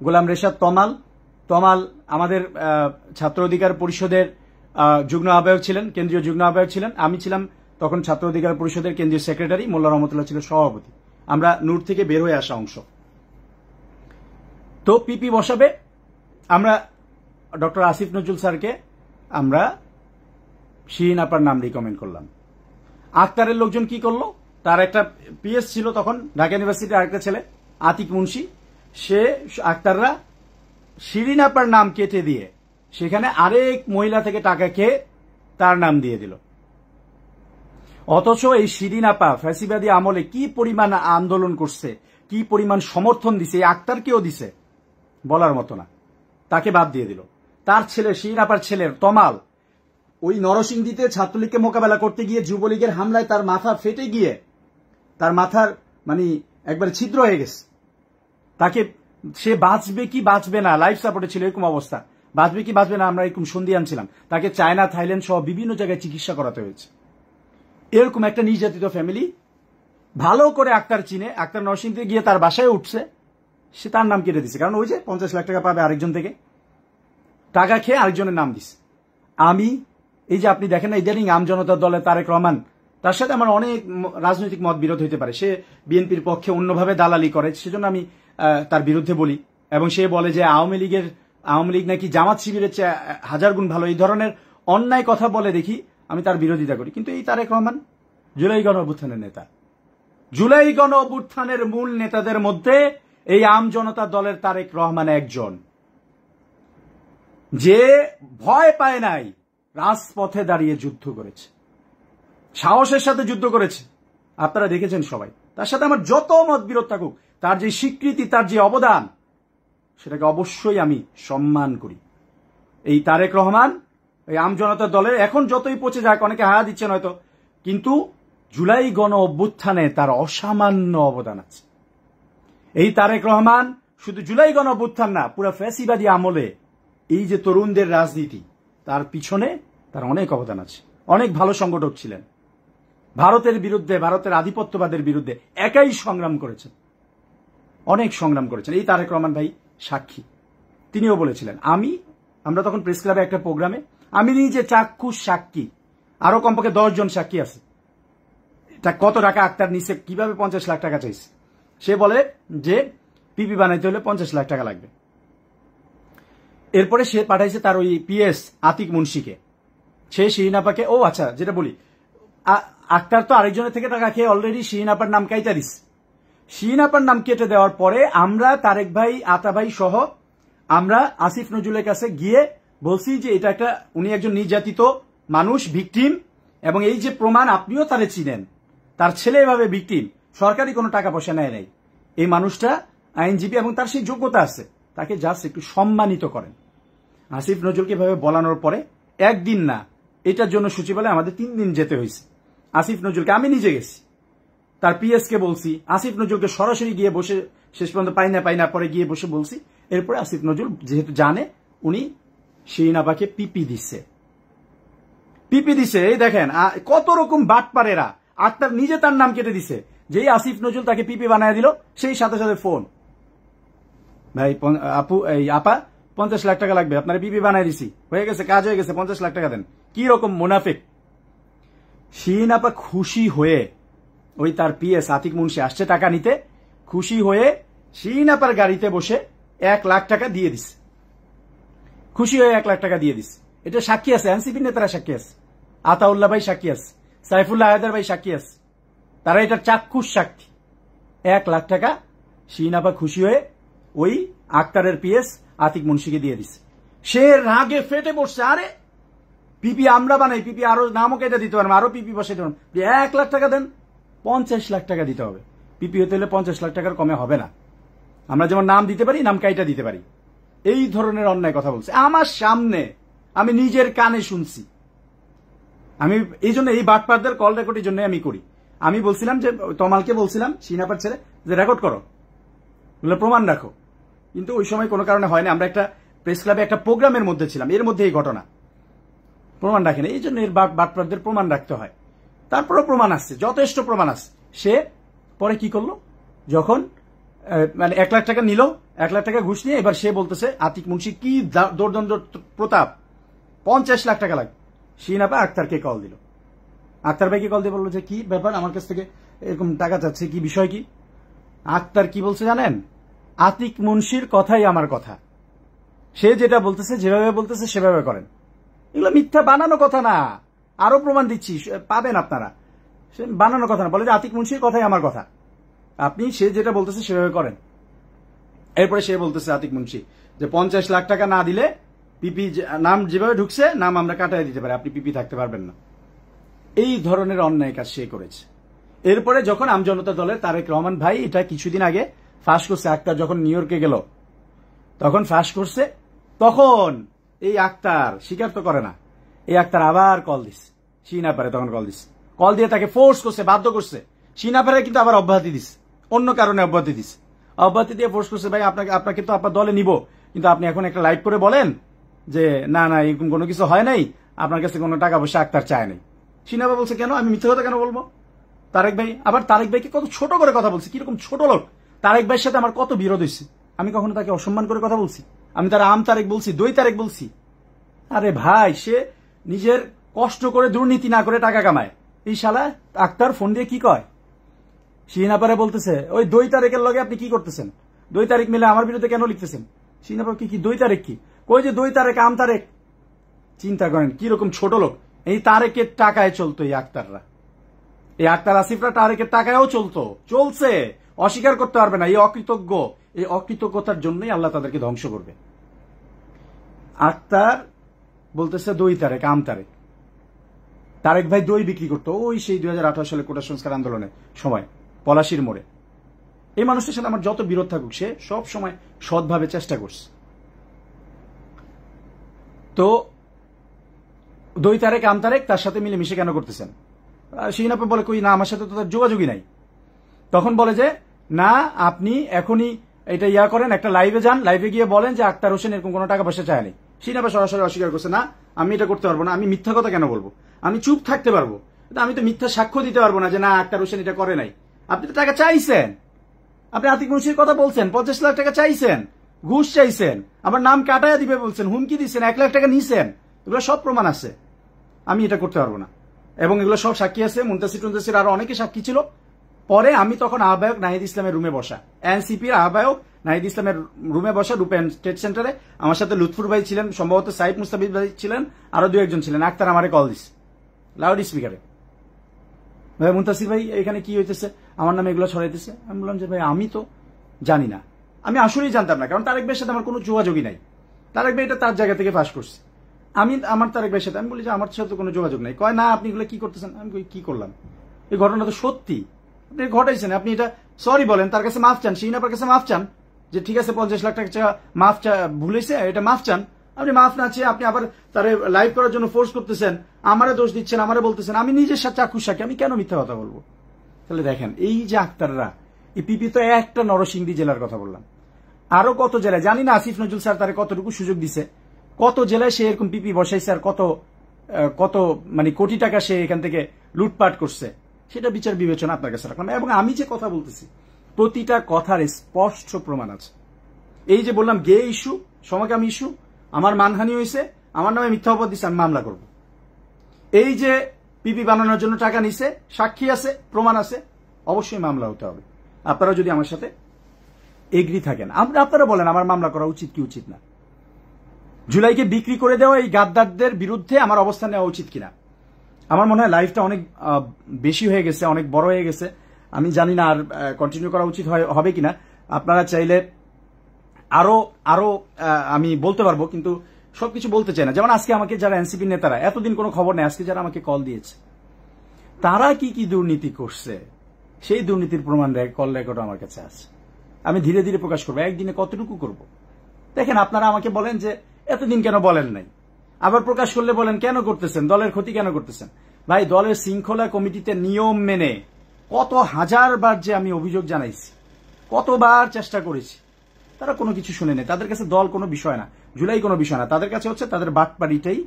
গোলাম রেশাদ তমাল আমাদের ছাত্র অধিকার পরিষদের যুগ্ম আহ্বায়ক ছিলেন, কেন্দ্রীয় যুগ্ম আহ্বায়ক ছিলেন। আমি ছিলাম তখন ছাত্র অধিকার পরিষদের কেন্দ্রীয় সেক্রেটারি, মোল্লা রহমতুল্লাহ ছিল সভাপতি। আমরা নূর থেকে বের হয়ে আসা অংশ। তো পিপি বসাবে, আমরা ডক্টর আসিফ নজরুল স্যারকে আমরা শিরিন আপার নাম রিকমেন্ড করলাম। আক্তারের লোকজন কি করলো, তার একটা পিএস ছিল তখন ঢাকা ইউনিভার্সিটির আরেকটা ছেলে আতিক মুন্সি, সে আক্তাররা শিরিন আপার নাম কেটে দিয়ে সেখানে আরেক মহিলা থেকে টাকা খেয়ে তার নাম দিয়ে দিল। অথচ এই শিরিন আপা ফ্যাসিবাদী আমলে কি পরিমাণ আন্দোলন করছে, কি পরিমাণ সমর্থন দিছে, এই আক্তারকেও দিছে বলার মতো না, তাকে বাদ দিয়ে দিল। তার ছেলে, শিরিন আপার ছেলের তমাল, ওই নরসিংদীতে ছাত্রলীগকে মোকাবেলা করতে গিয়ে যুবলীগের হামলায় তার মাথা ফেটে গিয়ে তার মাথার একবার ছিদ্র হয়ে গেছে। তাকে, সে বাঁচবে কি বাঁচবে না, লাইফ সাপোর্টে ছিল, এরকম অবস্থা, বাঁচবে কি বাঁচবে না আমরা এরকম সন্দিহান ছিলাম। তাকে চায়না, থাইল্যান্ড সহ বিভিন্ন জায়গায় চিকিৎসা করাতে হয়েছে। এরকম একটা নির্যাতিত ফ্যামিলি, ভালো করে আক্তার চিনে, আক্তার নরসিংদীতে গিয়ে তার বাসায় উঠছে, সে তার নাম কেটে দিছে, কারণ ওই যে 50 লাখ টাকা পাবে আরেকজন থেকে, টাকা খেয়ে আরেকজনের নাম দিছে। আমি এই যে আপনি দেখেন না ইদানিং আম জনতার দলে তারেক রহমান, তার সাথে আমার অনেক রাজনৈতিক মত বিরোধ হইতে পারে, সে বিএনপির পক্ষে অন্যভাবে দালালি করে, সেজন্য আমি তার বিরুদ্ধে বলি। এবং সে বলে যে আওয়ামী লীগ নাকি জামাত শিবিরের চেয়ে 1000 গুণ ভালো, এই ধরনের অন্যায় কথা বলে দেখি, আমি তার বিরোধিতা করি। কিন্তু এই তারেক রহমান জুলাই গণ অভ্যুত্থানের নেতা, জুলাই গণ অভ্যুত্থানের মূল নেতাদের মধ্যে এই আম জনতা দলের তারেক রহমান একজন, যে ভয় পায় নাই, রাজপথে দাঁড়িয়ে যুদ্ধ করেছে, সাহসের সাথে যুদ্ধ করেছে, আপনারা দেখেছেন সবাই। তার সাথে আমার যত মত বিরোধ থাকুক, তার যে স্বীকৃতি, তার যে অবদান, সেটাকে অবশ্যই আমি সম্মান করি। এই তারেক রহমান এই আম জনতা দলের এখন যতই পচে যাক, অনেকে হায়া দিচ্ছেন হয়তো, কিন্তু জুলাই গণ অভ্যুত্থানে তার অসামান্য অবদান আছে। এই তারেক রহমান শুধু জুলাই গণ অভ্যুত্থান না, পুরো ফ্যাসিবাদী আমলে এই যে তরুণদের রাজনীতি, তার পিছনে তার অনেক অবদান আছে। অনেক ভালো সংগঠক ছিলেন। ভারতের বিরুদ্ধে, ভারতের আধিপত্যবাদের বিরুদ্ধে একাই সংগ্রাম করেছেন, অনেক সংগ্রাম করেছেন। এই তারেক রহমান ভাই সাক্ষী। তিনিও বলেছিলেন, আমরা তখন প্রেস ক্লাবে একটা প্রোগ্রামে, আমি নিজে চাক্ষুষ সাক্ষী, আরো কমপক্ষে 10 জন সাক্ষী আছে। এটা কত টাকা আক্তার নিছে, কিভাবে 50 লাখ টাকা চাইছে। সে বলে যে পিপি বানাইতে হলে 50 লাখ টাকা লাগবে। এরপরে সে পাঠাইছে তার ওই পিএস আতিক মুন্সিকে, সে শিরিন আপাকে, ও আচ্ছা যেটা বলি, আক্তার তো আরেকজনের থেকে টাকা খেয়ে অলরেডি শিরিন আপার নাম কাইটা দিস। শিরিন আপার নাম কেটে দেওয়ার পরে আমরা তারেক ভাই, আতা ভাই সহ আমরা আসিফ নজরুলের কাছে গিয়ে বলছি যে এটা একটা, উনি একজন নির্যাতিত মানুষ, ভিকটিম, এবং এই যে প্রমাণ আপনিও তারে চিনেন, তার ছেলে এভাবে ভিকটিম, সরকারি কোনো টাকা পয়সা নেয় নাই, এই মানুষটা আইনজীবী এবং তার সেই যোগ্যতা আছে, তাকে জাস্ট একটু সম্মানিত করেন। আসিফ নজরুলকে এভাবে বলানোর পরে একদিন না, এটার জন্য সচিবালয়ে আমাদের 3 দিন যেতে হয়েছে। আসিফ নজরুলকে আমি নিজে গেছি, তার পিএস কে বলছি, আসিফ নজরুলকে সরাসরি গিয়ে বসে, শেষ পর্যন্ত পাই না পরে গিয়ে বসে বলছি। এরপরে আসিফ নজরুল যেহেতু জানে, উনি শিরিন আপাকে পিপি দিচ্ছে। এই দেখেন কত রকম বাটপারেরা, আক্তার নিজে তার নাম কেটে দিছে, যেই আসিফ নজরুল তাকে পিপি বানায় দিল, সেই সাথে সাথে ফোন, ভাই আপা 50 লাখ টাকা লাগবে, আপনার পিপি বানায় দিছি, হয়ে গেছে, কাজ হয়ে গেছে, 50 লাখ টাকা দেন। কি রকম মুনাফিক। শিরিন আপা খুশি হয়ে, ওই তার পিএস আতিক মুন্সি আসছে টাকা নিতে, খুশি হয়ে শিরিন আপার গাড়িতে বসে 1 লাখ টাকা দিয়ে দিস, খুশি হয়ে 1 লাখ টাকা দিয়ে দিস। এটা সাক্ষী আছে, এনসিপি নেতারা সাক্ষী আছে, আতাউল্লাহ ভাই সাক্ষী আছে, সাইফুল্লাহ হায়দার ভাই সাক্ষী আছে, তারা এটার চাক্ষুষ সাক্ষী। 1 লাখ টাকা শিরিন আপা খুশি হয়ে ওই আক্তারের পিএস আতিক মুন্সিকে দিয়ে দিছে। সে রাগে ফেটে পড়ছে, আরে পিপি আমরা বানাই, পিপি আরো নামও কেটে দিতে পারবো, আরো পিপি বসে দেবেন, 1 লাখ টাকা দেন, 50 লাখ টাকা দিতে হবে। পিপি হতে হলে 50 লাখ টাকার কমে হবে না। আমরা যেমন নাম দিতে পারি, নাম কাইটা দিতে পারি। এই ধরনের অন্যায় কথা বলছে আমার সামনে, আমি নিজের কানে শুনছি। আমি এই জন্য এই বাটপারদের কল রেকর্ডের জন্য আমি করি। আমি বলছিলাম যে তমালকে বলছিলাম, শিনাপার ছেলে, যে রেকর্ড করো, প্রমাণ রাখো, কিন্তু ওই সময় কোনো কারণে হয় না। আমরা একটা প্রেস ক্লাবে একটা প্রোগ্রামের মধ্যে ছিলাম, এর মধ্যে এই ঘটনা, প্রমাণ রাখে না। এই জন্য এর বাটপারদের প্রমাণ রাখতে হয়। তারপরও প্রমাণ আসছে, যথেষ্ট প্রমাণ আসছে। সে পরে কি করলো, যখন মানে 1 লাখ টাকা নিল, 1 লাখ টাকা ঘুষ নিয়ে, এবার সে বলতেছে আতিক মুন্সি কি দৌর্দণ্ড প্রতাপ, 50 লাখ টাকা লাগবে। শিরিন আপা আক্তারকে কল দিল, আক্তার ভাইকে কল দিয়ে বললো যে কি ব্যাপার, আমার কাছ থেকে এরকম টাকা চাচ্ছে, কি বিষয় কি। আক্তার কি বলছে জানেন, আতিক মুন্সির কথাই আমার কথা, সে যেটা বলতেছে, যেভাবে বলতেছে সেভাবে করেন। এগুলো মিথ্যা বানানো কথা না, আরো প্রমাণ দিচ্ছি, পাবেন আপনারা। সে বানানো কথা না, বলে যে আতিক মুন্সির কথাই আমার কথা, আপনি সে যেটা বলতেছে সেভাবে করেন। এরপরে সে বলতেছে আতিক মুন্সি যে 50 লাখ টাকা না দিলে পিপি নাম যেভাবে ঢুকছে, নাম আমরা কাটাই দিতে পারি, আপনি পিপি থাকতে পারবেন না। এই ধরনের অন্যায় কাজ সে করেছে। এরপরে যখন আমজনতা দলের তারেক রহমান ভাই এটা কিছুদিন আগে ফাঁস করছে, আক্তার যখন নিউ ইয়র্কে গেল তখন ফাঁস করছে, তখন এই আক্তার স্বীকার তো করে না, এই আক্তার আবার কল দিস শিরিন আপারে, তখন কল দিস, কল দিয়ে তাকে ফোর্স করছে, বাধ্য করছে। শিরিন আপারে কিন্তু আবার অব্যাহতি দিস, অন্য কারণে অব্যাহতি দিস, অব্যাহতি দিয়ে ফোর্স করছে, ভাই আপনাকে তো আপনার দলে নিব, কিন্তু আপনি এখন একটা লাইভ করে বলেন যে না এরকম কোনো কিছু হয় নাই, আপনার কাছে কোনো টাকা পয়সা আক্তার চায় নাই। শিরিন আপা বলছে কেন, আমি মিথ্যা কথা কেন বলবো। তারেক ভাই, আবার তারেক ভাইকে কত ছোট করে কথা বলছি, কিরকম ছোট লোক। তারেক ভাইয়ের সাথে আমার কত বিরোধ হয়েছে, আমি কখনো তাকে অসম্মান করে কথা বলছি? আমি তার আম তারেক বলছি, দই তারেক বলছি? আরে ভাই, সে নিজের কষ্ট করে দুর্নীতি না করে টাকা কামায়। এই শালা আক্তার ফোন দিয়ে কি কয়, শিরিন আপারে বলতেছে ওই দই তারেকের লগে আপনি কি করতেছেন, দই তারেক মিলে আমার বিরুদ্ধে কেন লিখতেছেন। শিরিন আপা কি দই তারেক কি কই, যে দই তারেক আম তারেক। চিন্তা করেন কিরকম ছোট লোক। এই তারেকের টাকায় চলতো এই আক্তাররা, এই আক্তার আসিফরা তারেকের টাকায়ও চলছে, অস্বীকার করতে পারবে না। এই অকৃতজ্ঞ, এই অকৃতজ্ঞতার জন্যই আল্লাহ তাদেরকে ধ্বংস করবে। আক্তার বলতেছে দই তারেক আম তারেক। তারেক ভাই দই বিক্রি করতো ওই সেই 2018 সালে কোটা সংস্কার আন্দোলনের সময় পলাশির মোড়ে। এই মানুষটার সাথে আমার যত বিরোধ থাকুক, সে সব সময় সৎভাবে চেষ্টা করছে। তো দই তারেক আম তারেক তার সাথে মিলেমিশে কেন করতেছেন? শিরিন আপা বলে কই না, আমার সাথে তো তার যোগাযোগই নাই। তখন বলে যে না, আপনি এখনই এটা করেন, একটা লাইভে যান, লাইভে গিয়ে বলেন যে আক্তার হোসেন এরকম কোনো টাকা পয়সা চায়নি। শিরিন আপা সরাসরি অস্বীকার করছে, না আমি এটা করতে পারবো না, আমি মিথ্যা কথা কেন বলবো, আমি চুপ থাকতে পারবো। আমি তো মিথ্যা সাক্ষ্য দিতে পারবো না যে না আক্তার হোসেন এটা করে নাই। আপনি তো টাকা চাইছেন, আপনি আতিক মুন্সির কথা বলছেন, 50 লাখ টাকা চাইছেন, ঘুষ চাইছেন, আমার নাম কাটাইয়া দিবে বলছেন, হুমকি দিচ্ছেন, 1 লাখ টাকা নিছেন, এগুলো সব প্রমাণ আছে। আমি এটা করতে পারবো না, এবং এগুলো সব সাক্ষী আছে। মুনতাসির আরো অনেকে সাক্ষী ছিল। পরে আমি তখন আহ্বায়ক নাহিদ ইসলামের রুমে বসা, এনসিপির আহ্বায়ক নাহিদ ইসলামের রুমে বসা রূপেন ট্রেড সেন্টারে। আমার সাথে লুৎফুর ভাই ছিলেন, সম্ভবত সাইদ মুস্তাফিজ ভাই ছিলেন, আরো 2-1 ছিলেন। আক্তার আমারে কল দিস লাউড স্পিকারে, ভাই মুনতাসির ভাই এখানে কি হইতেছে, আমার নামে এগুলো ছড়াইতেছে। আমি বললাম যে ভাই আমি তো জানি না, আমি আসলেই জানতাম না, কারণ তারেক ভাইয়ের সাথে আমার কোনো যোগাযোগই নাই। তারেক ভাই এটা তার জায়গা থেকে ফাঁস করছে। আমি আমার তারেক ভাইয়ের সাথে আমি বলি যে আমার সাথে কোনো যোগাযোগ নাই। কয় না আপনি এগুলো কি করতেছেন। আমি কি করলাম, এই ঘটনা তো সত্যি, আপনি ঘটাইছেন, আপনি এটা সরি বলেন, তার কাছে মাফ চান, সেই আপনার কাছে মাফ চান যে ঠিক আছে 50 লাখ টাকা মাফ ভুলেছে, এটা মাফ চান। আপনি মাফ না চেয়ে আপনি আবার তারে লাইভ করার জন্য ফোর্স করতেছেন, আমারে দোষ দিচ্ছেন, আমারে বলতেছেন। আমি নিজের সাথে চাক্ষুষ সাক্ষী, আমি কেন মিথ্যা কথা বলবো। তাহলে দেখেন এই যে আক্তাররা, এই পিপি তো একটা নরসিংদী জেলার কথা বললাম, আরো কত জেলায় জানি না আসিফ নজরুল স্যার তারে কতটুকু সুযোগ দিছে, কত জেলায় সে এরকম পিপি বসাইছে, আর কত মানে কোটি টাকা সে এখান থেকে লুটপাট করছে, সেটা বিচার বিবেচনা আপনার কাছে রাখলাম। এবং আমি যে কথা বলতেছি প্রতিটা কথার স্পষ্ট প্রমাণ আছে। এই যে বললাম গে ইস্যু, সমকামী ইস্যু, আমার মানহানি হয়েছে, আমার নামে মিথ্যা অপবাদ দিচ্ছে, আমি মামলা করব। এই যে পিপি বানানোর জন্য টাকা নিছে, সাক্ষী আছে, প্রমাণ আছে, অবশ্যই মামলা হতে হবে। আপনারা যদি আমার সাথে এগ্রি থাকেন, আপনারা বলেন আমার মামলা করা উচিত কি উচিত না। জুলাইকে বিক্রি করে দেওয়া এই গাদ্দারদের বিরুদ্ধে আমার অবস্থান নেওয়া উচিত কিনা। আমার মনে হয় লাইফটা অনেক বেশি হয়ে গেছে, অনেক বড় হয়ে গেছে। আমি জানি না আর কন্টিনিউ করা উচিত হবে কিনা। আপনারা চাইলে আরো আমি বলতে পারবো, কিন্তু সবকিছু বলতে চাই না। যেমন আজকে আমাকে যারা এনসিপি নেতারা, এতদিন কোনো খবর নেই, আজকে যারা আমাকে কল দিয়েছে, তারা কি কি দুর্নীতি করছে সেই দুর্নীতির প্রমাণ কল রেকর্ড আমার কাছে আছে। আমি ধীরে ধীরে প্রকাশ করবো, একদিনে কতটুকু করব। দেখেন আপনারা আমাকে বলেন যে এতদিন কেন বলেন নাই, আবার প্রকাশ করলে বলেন কেন করতেছেন, দলের ক্ষতি কেন করতেছেন। ভাই দলের শৃঙ্খলা কমিটিতে নিয়ম মেনে কত হাজারবার যে আমি অভিযোগ জানাইছি, কতবার চেষ্টা করেছি, তারা কোনো কিছু শুনে নেই। তাদের কাছে দল কোনো বিষয় না, জুলাই কোনো বিষয় না, তাদের কাছে হচ্ছে তাদের বাটপাড়িটাই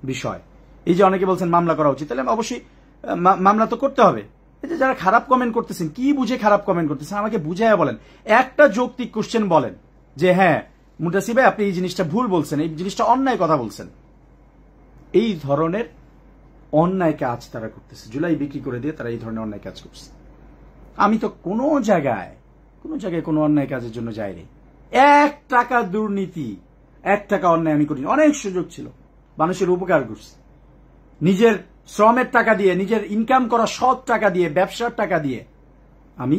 বিষয়। এই যে অনেকে বলছেন মামলা করা উচিত, তাহলে অবশ্যই মামলা তো করতে হবে। এই যে যারা খারাপ কমেন্ট করতেছেন, কি বুঝে খারাপ কমেন্ট করতেছেন আমাকে বুঝাইয়া বলেন। একটা যৌক্তিক কোশ্চেন বলেন যে হ্যাঁ মুনতাসির ভাই আপনি এই জিনিসটা ভুল বলছেন, এই জিনিসটা অন্যায় কথা বলছেন। এই ধরনের অন্যায় কাজ তারা করতেছে, জুলাই বিক্রি করে দিয়ে তারা এই ধরনের অন্যায় কাজ করছে। আমি তো কোনো জায়গায় কোনো অন্যায় কাজের জন্য যাইনি। 1 টাকা দুর্নীতি, 1 টাকা অন্যায় আমি করিনি। অনেক সুযোগ ছিল, মানুষের উপকার করছি, নিজের শ্রমের টাকা দিয়ে, নিজের ইনকাম করা সৎ টাকা দিয়ে, ব্যবসার টাকা দিয়ে আমি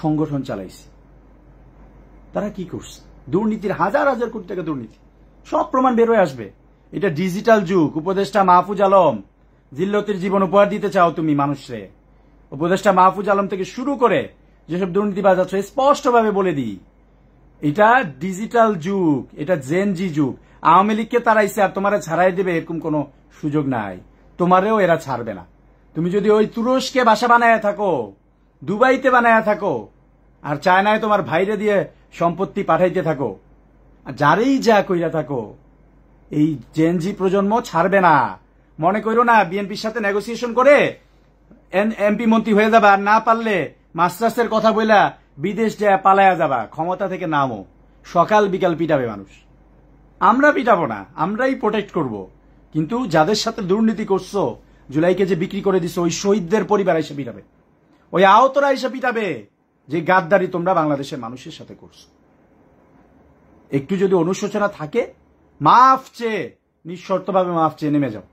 সংগঠন চালাইছি। তারা কি করছে, দুর্নীতির হাজার হাজার কোটি টাকা দুর্নীতি, সব প্রমাণ বের হয়ে আসবে। এটা ডিজিটাল যুগ। উপদেষ্টা মাহফুজ আলম, জিল্লতির জীবন উপহার দিতে চাও তুমি মানুষরে, উপদেষ্টা মাহফুজ আলম থেকে শুরু করে যেসব দুর্নীতিবাজ আছে স্পষ্টভাবে বলে দিই, এটা ডিজিটাল যুগ, এটা জেনজি যুগ। আওয়ামী লীগকে তারাইছে আর তোমারে ছাড়াই দেবে এরকম কোনো সুযোগ নাই, তোমারেও এরা ছাড়বে না। তুমি যদি ওই তুরস্কে বাসা বানায় থাকো, দুবাইতে বানায় থাকো, আর চায়নায় তোমার ভাইরে দিয়ে সম্পত্তি পাঠাইতে থাকো, আর যারেই যা কইরা থাকো, এই জেনজি প্রজন্ম ছাড়বে না। মনে করো না বিএনপির সাথে নেগোসিয়েশন করে এমপি মন্ত্রী হয়ে যাবা, আর না পারলে মাস্টার্সের কথা বইলা বিদেশ যায় পালায়া যাবা। ক্ষমতা থেকে নামো, সকাল বিকাল পিটাবে মানুষ। আমরা পিটাবো না, আমরাই প্রোটেক্ট করব। কিন্তু যাদের সাথে দুর্নীতি করছো, জুলাইকে যে বিক্রি করে দিছো, ওই শহীদদের পরিবার এসে পিটাবে, ওই আহতরা এসে পিটাবে যে গাদ্দারি তোমরা বাংলাদেশের মানুষের সাথে করছো। একটু যদি অনুশোচনা থাকে, মাফ চেয়ে, নিঃশর্তভাবে মাফ চেয়ে নেমে যাও।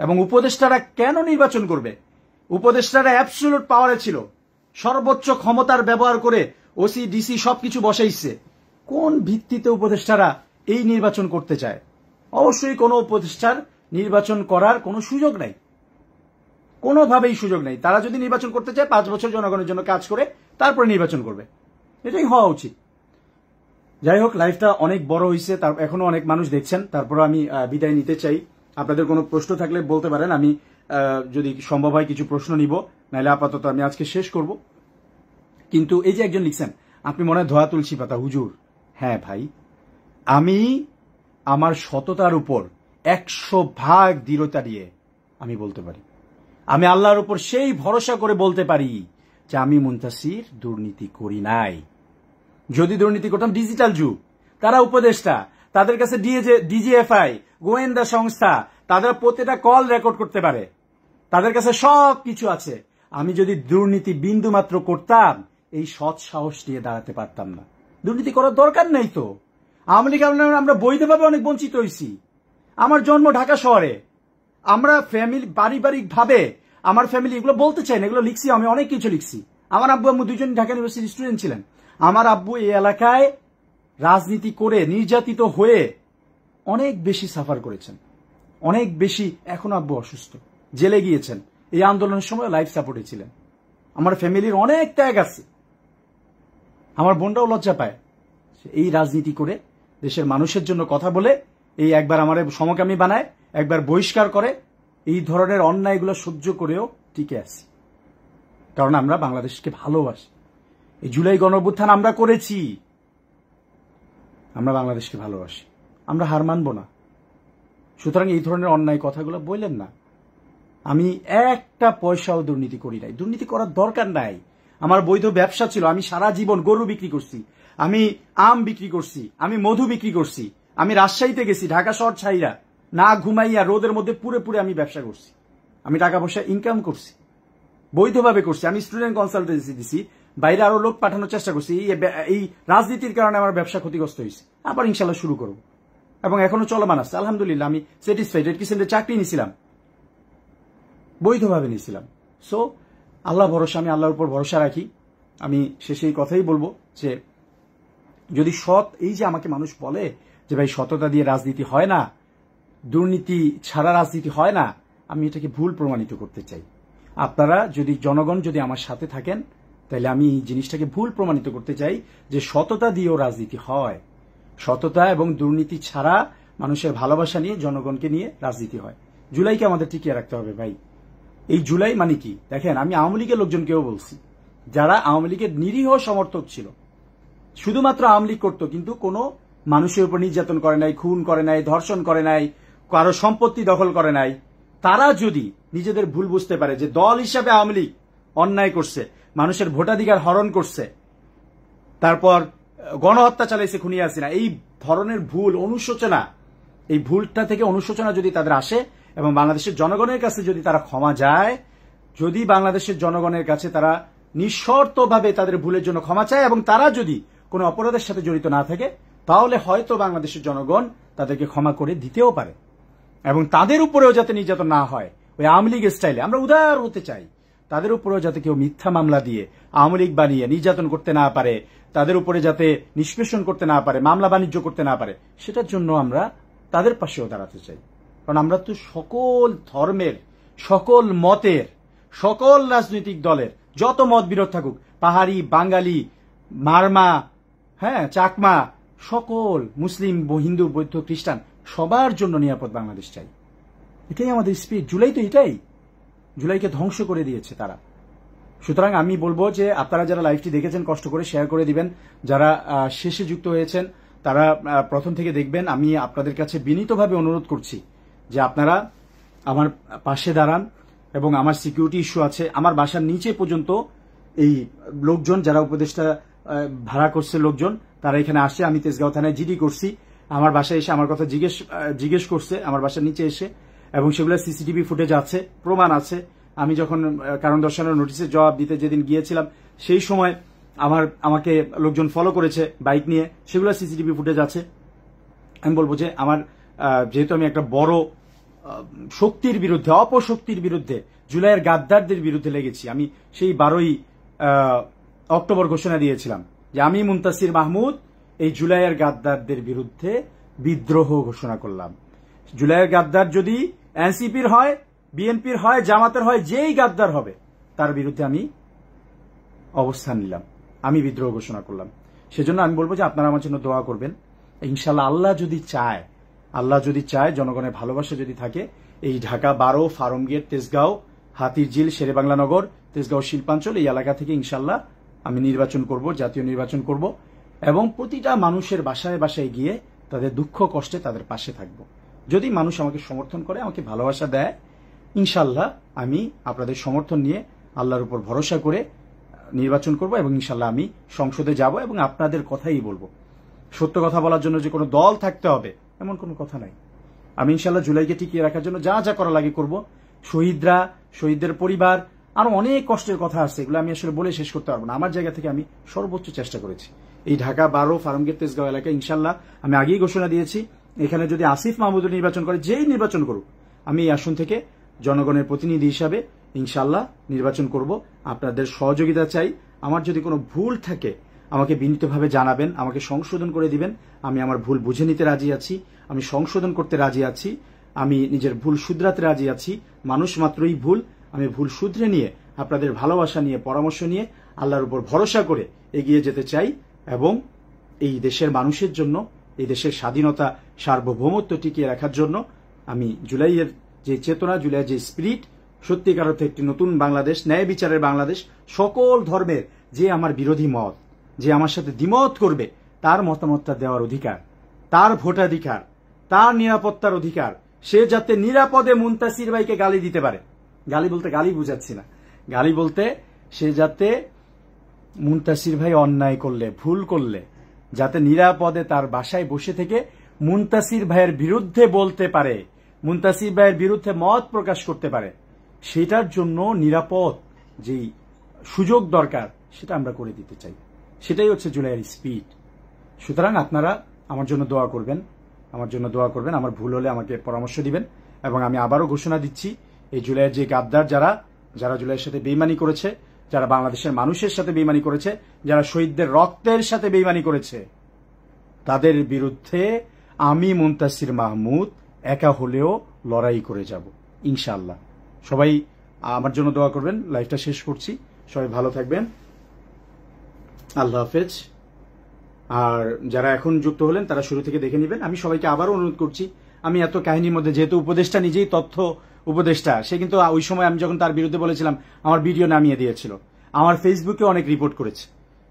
এবং উপদেষ্টারা কেন নির্বাচন করবে? উপদেষ্টারা অ্যাবসলিউট পাওয়ারে ছিল, সর্বোচ্চ ক্ষমতার ব্যবহার করে ওসি ডিসি সবকিছু বসাইছে। কোন ভিত্তিতে উপদেষ্টারা এই নির্বাচন করতে চায়? অবশ্যই কোনো উপদেষ্টার নির্বাচন করার কোনো সুযোগ নাই, কোনোভাবেই সুযোগ নাই। তারা যদি নির্বাচন করতে চায় 5 বছর জনগণের জন্য কাজ করে তারপরে নির্বাচন করবে, এটাই হওয়া উচিত। যাই হোক, লাইফটা অনেক বড় হয়েছে, তার এখনো অনেক মানুষ দেখছেন। তারপর আমি বিদায় নিতে চাই। আপনাদের কোনো প্রশ্ন থাকলে বলতে পারেন, আমি যদি সম্ভব হয় কিছু প্রশ্ন নিব, নাহলে আপাতত আমি আজকে শেষ করব। কিন্তু এই যে একজন লিখছেন, আপনি মনে হয় ধোয়া তুলসী পাতা হুজুর। হ্যাঁ ভাই, আমি আমার সততার উপর 100 ভাগ দৃঢ়তা দিয়ে আমি বলতে পারি, আমি আল্লাহর উপর সেই ভরসা করে বলতে পারি যে আমি মুনতাসির দুর্নীতি করি নাই। যদি দুর্নীতি করতাম, ডিজিটাল যুগ, তারা উপদেষ্টা, তাদের কাছে ডিজিএফআই, গোয়েন্দা সংস্থা, তাদের প্রত্যেকটা কল রেকর্ড করতে পারে, তাদের কাছে সব কিছু আছে। আমি যদি দুর্নীতি বিন্দু মাত্র করতাম, এই সৎ সাহস নিয়ে দাঁড়াতে পারতাম না। দুর্নীতি করার দরকার নেই তো। আওয়ামী লীগ আমরা বৈধভাবে অনেক বঞ্চিত হয়েছি। আমার জন্ম ঢাকা শহরে, আমরা ফ্যামিলি পারিবারিক ভাবে আমার ফ্যামিলি, এগুলো বলতে চাই না, এগুলো লিখছি, আমি অনেক কিছু লিখছি। আমার আব্বু আম্মু দুজন ঢাকা ইউনিভার্সিটির স্টুডেন্ট ছিলেন। আমার আব্বু এই এলাকায় রাজনীতি করে নির্যাতিত হয়ে অনেক বেশি সাফার করেছেন, অনেক বেশি। এখন আব্বু অসুস্থ, জেলে গিয়েছেন, এই আন্দোলনের সময় লাইফ সাপোর্টে ছিলেন। আমার ফ্যামিলির অনেক ত্যাগ আছে। আমার বোনরাও লজ্জা পায় এই রাজনীতি করে, দেশের মানুষের জন্য কথা বলে, এই একবার আমার সমকামী বানায়, একবার বহিষ্কার করে, এই ধরনের অন্যায়গুলো সহ্য করেও টিকে আছি, কারণ আমরা বাংলাদেশকে ভালোবাসি। এই জুলাই গণঅভ্যুত্থান আমরা করেছি, আমরা বাংলাদেশকে ভালোবাসি, আমরা হার মানব না। সুতরাং এই ধরনের অন্যায় কথাগুলো বললেন না। আমি একটা পয়সাও দুর্নীতি করি নাই, দুর্নীতি করার দরকার নাই। আমার বৈধ ব্যবসা ছিল, আমি সারা জীবন গরু বিক্রি করছি, আমি আম বিক্রি করছি, আমি মধু বিক্রি করছি, আমি রাজশাহীতে গেছি, ঢাকা শহর ছাইরা না ঘুমাইয়া রোদের মধ্যে পুরে পুরে আমি ব্যবসা করছি, আমি টাকা পয়সা ইনকাম করছি, বৈধভাবে করছি। আমি স্টুডেন্ট কনসালটেন্সি দিছি, বাইরে আরো লোক পাঠানোর চেষ্টা করছি। এই রাজনীতির কারণে আমার ব্যবসা ক্ষতিগ্রস্ত হয়েছে, আবার ইনশাল্লাহ শুরু করব, এবং এখনো চলমান আছে। আলহামদুলিল্লাহ আমি স্যাটিসফাইড। রেড ক্রিসেন্টের চাকরি নিয়েছিলাম, বৈধভাবে নিয়েছিলাম। সো আল্লাহ ভরসা, আমি আল্লাহর উপর ভরসা রাখি। আমি শেষে এই কথাই বলবো যে যদি সৎ, এই যে আমাকে মানুষ বলে যে ভাই সততা দিয়ে রাজনীতি হয় না, দুর্নীতি ছাড়া রাজনীতি হয় না, আমি এটাকে ভুল প্রমাণিত করতে চাই। আপনারা যদি, জনগণ যদি আমার সাথে থাকেন, তাহলে আমি এই জিনিসটাকে ভুল প্রমাণিত করতে চাই যে সততা দিয়েও রাজনীতি হয়। সততা এবং দুর্নীতি ছাড়া মানুষের ভালোবাসা নিয়ে, জনগণকে নিয়ে রাজনীতি হয়। জুলাইকে আমাদের টিকিয়ে রাখতে হবে ভাই। এই জুলাই মানে কি দেখেন, আমি আওয়ামী লীগের লোকজনকেও বলছি, যারা আওয়ামী লীগের নিরীহ সমর্থক ছিল, শুধুমাত্র আওয়ামী লীগ করতো, কিন্তু কোনো মানুষের উপর নির্যাতন করে নাই, খুন করে নাই, ধর্ষণ করে নাই, কারো সম্পত্তি দখল করে নাই, তারা যদি নিজেদের ভুল বুঝতে পারে যে দল হিসাবে আওয়ামী লীগ অন্যায় করছে, মানুষের ভোটাধিকার হরণ করছে, তারপর গণহত্যা চালাইছে খুনি হাসিনা, এই ধরনের ভুল অনুশোচনা, এই ভুলটা থেকে অনুশোচনা যদি তাদের আসে এবং বাংলাদেশের জনগণের কাছে যদি তারা ক্ষমা যায়, যদি বাংলাদেশের জনগণের কাছে তারা নিঃশর্তভাবে তাদের ভুলের জন্য ক্ষমা চায় এবং তারা যদি কোনো অপরাধের সাথে জড়িত না থাকে, তাহলে হয়তো বাংলাদেশের জনগণ তাদেরকে ক্ষমা করে দিতেও পারে। এবং তাদের উপরেও যাতে নির্যাতন না হয় ওই আওয়ামী লীগের স্টাইলে, আমরা উদার হতে চাই, তাদের উপরেও যাতে কেউ মিথ্যা মামলা দিয়ে আওয়ামী লীগ বানিয়ে নির্যাতন করতে না পারে, তাদের উপরে যাতে নিষ্পেষণ করতে না পারে, মামলা বাণিজ্য করতে না পারে, সেটার জন্য আমরা তাদের পাশেও দাঁড়াতে চাই। কারণ আমরা তো সকল ধর্মের, সকল মতের, সকল রাজনৈতিক দলের, যত মত বিরোধ থাকুক, পাহাড়ি, বাঙালি, মারমা, চাকমা, সকল মুসলিম, হিন্দু, বৌদ্ধ, খ্রিস্টান, সবার জন্য নিরাপদ বাংলাদেশ চাই। এটাই আমাদের স্পিরিট। জুলাই তো এটাই, জুলাইকে ধ্বংস করে দিয়েছে তারা। সুতরাং আমি বলবো যে আপনারা যারা লাইভটি দেখেছেন, কষ্ট করে শেয়ার করে দিবেন। যারা শেষে যুক্ত হয়েছেন তারা প্রথম থেকে দেখবেন। আমি আপনাদের কাছে বিনীতভাবে অনুরোধ করছি যে আপনারা আমার পাশে দাঁড়ান, এবং আমার সিকিউরিটি ইস্যু আছে। আমার বাসার নিচে পর্যন্ত এই লোকজন, যারা উপদেষ্টা ভাড়া করছে লোকজন, তারা এখানে আসে। আমি তেজগাঁও থানায় জিডি করছি, আমার বাসায় এসে আমার কথা জিজ্ঞেস করছে আমার বাসার নিচে এসে, এবং সেগুলো সিসিটিভি ফুটেজ আছে, প্রমাণ আছে। আমি যখন কারণ দর্শানোর নোটিশের জবাব দিতে যেদিন গিয়েছিলাম, সেই সময় আমাকে লোকজন ফলো করেছে বাইক নিয়ে, সেগুলো সিসিটিভি ফুটেজ আছে। আমি বলবো যে আমার, যেহেতু আমি একটা বড় শক্তির বিরুদ্ধে, অপশক্তির বিরুদ্ধে, জুলাইয়ের গাদ্দারদের বিরুদ্ধে লেগেছি। আমি সেই 12ই অক্টোবর ঘোষণা দিয়েছিলাম যে আমি মুনতাসির মাহমুদ এই জুলাইয়ের গাদ্দারদের বিরুদ্ধে বিদ্রোহ ঘোষণা করলাম। জুলাইয়ের গাদ্দার যদি এনসিপির হয়, বিএনপির হয়, জামাতের হয়, যেই গাদ্দার হবে তার বিরুদ্ধে আমি অবস্থান নিলাম, আমি বিদ্রোহ ঘোষণা করলাম। সেজন্য আমি বলবো যে আপনারা আমার জন্য দোয়া করবেন। ইনশাল্লাহ আল্লাহ যদি চায়, জনগণের ভালোবাসা যদি থাকে, এই ঢাকা 12, ফার্মগেট, তেজগাঁও, হাতিরঝিল, শেরেবাংলা নগর, তেজগাঁও শিল্পাঞ্চল, এই এলাকা থেকে ইনশাল্লাহ আমি নির্বাচন করব, জাতীয় নির্বাচন করব, এবং প্রতিটা মানুষের বাসায় বাসায় গিয়ে তাদের দুঃখ কষ্টে তাদের পাশে থাকব। যদি মানুষ আমাকে সমর্থন করে, আমাকে ভালোবাসা দেয়, ইনশাল্লাহ আমি আপনাদের সমর্থন নিয়ে আল্লাহর উপর ভরসা করে নির্বাচন করব এবং ইনশাল্লাহ আমি সংসদে যাব এবং আপনাদের কথাই বলবো। সত্য কথা বলার জন্য যে কোনো দল থাকতে হবে এমন কোনো কথা নাই। আমি ইনশাল্লাহ জুলাইকে টিকিয়ে রাখার জন্য যা যা করা লাগে করব। শহীদরা, শহীদদের পরিবার, আরো অনেক কষ্টের কথা আছে, এগুলো আমি আসলে বলে শেষ করতে পারবো না। আমার জায়গা থেকে আমি সর্বোচ্চ চেষ্টা করেছি। এই ঢাকা 12 ফার্মগেট তেজগাঁও এলাকায় ইনশাল্লাহ আমি আগেই ঘোষণা দিয়েছি, এখানে যদি আসিফ মাহমুদুর নির্বাচন করে, যেই নির্বাচন করুক, আমি এই আসন থেকে জনগণের প্রতিনিধি হিসাবে ইনশাল্লাহ নির্বাচন করব। আপনাদের সহযোগিতা চাই। আমার যদি কোনো ভুল থাকে আমাকে বিনীতভাবে জানাবেন, আমাকে সংশোধন করে দিবেন। আমি আমার ভুল বুঝে নিতে রাজি আছি, আমি সংশোধন করতে রাজি আছি, আমি নিজের ভুল শুধরাতে রাজি আছি। মানুষ মাত্রই ভুল। আমি ভুল শুধরে নিয়ে, আপনাদের ভালোবাসা নিয়ে, পরামর্শ নিয়ে, আল্লাহর উপর ভরসা করে এগিয়ে যেতে চাই এবং এই দেশের মানুষের জন্য, এই দেশের স্বাধীনতা, সার্বভৌমত্ব টিকিয়ে রাখার জন্য আমি জুলাইয়ের যে চেতনা, জুলাইয়ের যে স্পিরিট, সত্যিকার অর্থে একটি নতুন বাংলাদেশ, ন্যায় বিচারের বাংলাদেশ, সকল ধর্মের যে আমার বিরোধী মত, যে আমার সাথে দ্বিমত করবে, তার মতামতটা দেওয়ার অধিকার, তার ভোটাধিকার, তার নিরাপত্তার অধিকার, সে যাতে নিরাপদে মুনতাসির ভাইকে গালি দিতে পারে। গালি বলতে গালি বুঝাচ্ছি না, গালি বলতে সে যাতে মুনতাসির ভাই অন্যায় করলে, ভুল করলে, যাতে নিরাপদে তার বাসায় বসে থেকে মুনতাসির ভাইয়ের বিরুদ্ধে বলতে পারে, মুনতাসির ভাইয়ের বিরুদ্ধে মত প্রকাশ করতে পারে, সেটার জন্য নিরাপদ যেই সুযোগ দরকার সেটা আমরা করে দিতে চাই। সেটাই হচ্ছে জুলাইয়ের স্পিড। সুতরাং আপনারা আমার জন্য দোয়া করবেন, আমার জন্য দোয়া করবেন। আমার ভুল হলে আমাকে পরামর্শ দিবেন। এবং আমি আবারও ঘোষণা দিচ্ছি, এই জুলাইয়ের যে গাদ্দার যারা জুলাইয়ের সাথে বেইমানি করেছে, যারা বাংলাদেশের মানুষের সাথে বেইমানি করেছে, যারা শহীদদের রক্তের সাথে বেইমানি করেছে, তাদের বিরুদ্ধে আমি মুনতাসির মাহমুদ একা হলেও লড়াই করে যাব ইনশাআল্লাহ। সবাই আমার জন্য দোয়া করবেন। লাইভটা শেষ করছি। সবাই ভালো থাকবেন। আল্লাহ হাফেজ। আর যারা এখন যুক্ত হলেন তারা শুরু থেকে দেখে নেবেন। আমি সবাইকে আবারও অনুরোধ করছি, আমি এত কাহিনীর মধ্যে, যেহেতু উপদেষ্টা নিজেই তথ্য উপদেষ্টা, সে কিন্তু ওই সময় আমি যখন তার বিরুদ্ধে বলেছিলাম আমার ভিডিও নামিয়ে দিয়েছিল, আমার ফেসবুকে অনেক রিপোর্ট করেছে,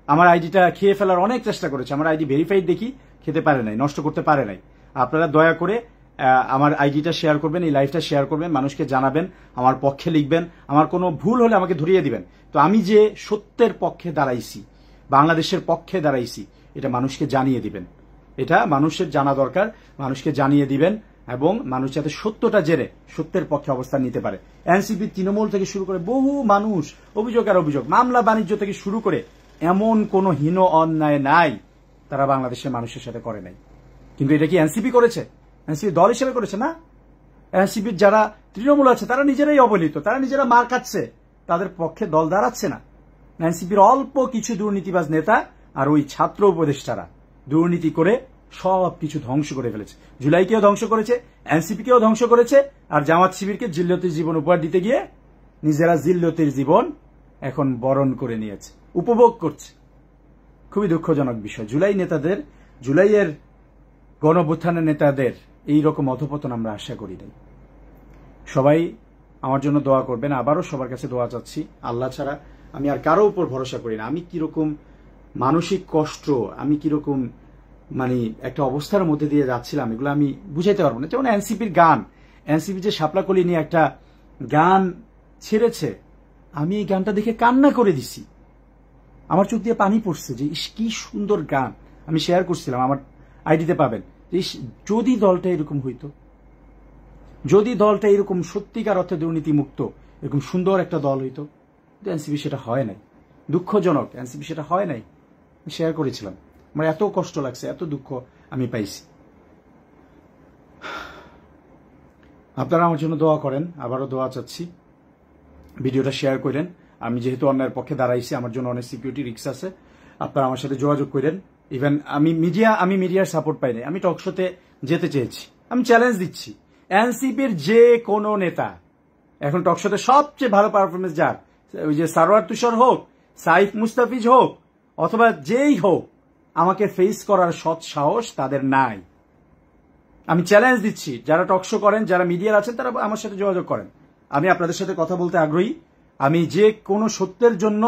আমার আইডিটা খেয়ে ফেলার অনেক চেষ্টা করেছে। আমার আইডি ভেরিফাইড দেখি, খেতে পারে নাই, নষ্ট করতে পারে নাই। আপনারা দয়া করে আমার আইডিটা শেয়ার করবেন, এই লাইভটা শেয়ার করবেন, মানুষকে জানাবেন, আমার পক্ষে লিখবেন, আমার কোনো ভুল হলে আমাকে ধরিয়ে দিবেন। তো আমি যে সত্যের পক্ষে দাঁড়াইছি, বাংলাদেশের পক্ষে দাঁড়াইছি, এটা মানুষকে জানিয়ে দিবেন। এটা মানুষের জানা দরকার, মানুষকে জানিয়ে দিবেন এবং মানুষ যাতে সত্যটা জেনে সত্যের পক্ষে অবস্থান নিতে পারে। এনসিপি, তৃণমূল থেকে শুরু করে বহু মানুষ অভিযোগ আর অভিযোগ, মামলা বাণিজ্য থেকে শুরু করে এমন কোন হীন অন্যায় নাই তারা বাংলাদেশের মানুষের সাথে করে নাই। কিন্তু এটা কি এনসিপি করেছে? এনসিপি দল হিসেবে করেছে না। এনসিপির যারা তৃণমূল আছে তারা নিজেরাই অবহেলিত, তারা নিজেরা মার খাচ্ছে, তাদের পক্ষে দল দাঁড়াচ্ছে না। এনসিপির অল্প কিছু দুর্নীতিবাজ নেতা আর ওই ছাত্র উপদেষ্টারা দুর্নীতি করে সব কিছু ধ্বংস করে ফেলেছে। জুলাইকেও ধ্বংস করেছে, এনসিপিকেও ধ্বংস করেছে, আর জামাত শিবিরকে জিল্লতির জীবন উপহার দিতে গিয়ে নিজেরা জিল্লতির জীবন এখন বরণ করে নিয়েছে, উপভোগ করছে। খুবই দুঃখজনক বিষয়। জুলাইয়ের গণঅভ্যুত্থানের নেতাদের এইরকম অধপতন আমরা আশা করি নাই। সবাই আমার জন্য দোয়া করবেন। আবারও সবার কাছে দোয়া চাচ্ছি। আল্লাহ ছাড়া আমি আর কারো উপর ভরসা করি না। আমি কিরকম মানসিক কষ্ট, আমি কিরকম একটা অবস্থার মধ্যে দিয়ে যাচ্ছিলাম, এগুলো আমি বুঝাইতে পারবো না। যেমন এনসিপির গান, এনসিপি যে শাপলাকলি নিয়ে একটা গান ছেড়েছে, আমি এই গানটা দেখে কান্না করে দিছি, আমার চোখ দিয়ে পানি পড়ছে যে কি সুন্দর গান। আমি শেয়ার করছিলাম, আমার আইডিতে পাবেন। যদি দলটা এরকম হইতো, যদি দলটা এরকম সত্যিকার অর্থে দুর্নীতি মুক্ত এরকম সুন্দর একটা দল হইতো, এনসিপি সেটা হয় নাই। দুঃখজনক, এনসিপি সেটা হয় নাই। শেয়ার করেছিলাম, আমার এত কষ্ট লাগছে, এত দুঃখ আমি পাইছি। আপনারা আমার জন্য দোয়া করেন, আবারও দোয়া চাচ্ছি। ভিডিওটা শেয়ার করেন। আমি যেহেতু অন্যায়ের পক্ষে দাঁড়াইছি, আমার জন্য অনেক সিকিউরিটি রিস্ক আছে, আপনারা আমার সাথে যোগাযোগ করেন। ইভেন আমি মিডিয়ার সাপোর্ট পাই নাই, আমি টক শোতে যেতে চেয়েছি। আমি চ্যালেঞ্জ দিচ্ছি, এনসিপির যে কোনো নেতা এখন টক শোতে সবচেয়ে ভালো পারফরমেন্স যার, ওই যে সারোয়ার তুষার হোক, সাইফ মুস্তাফিজ হোক, অথবা যেই হোক, আমাকে ফেস করার সৎ সাহস তাদের নাই। আমি চ্যালেঞ্জ দিচ্ছি, যারা টক শো করেন, যারা মিডিয়ার আছেন, তারা আমার সাথে যোগাযোগ করেন। আমি আপনাদের সাথে কথা বলতে আগ্রহী। আমি যে কোনো সত্যের জন্য,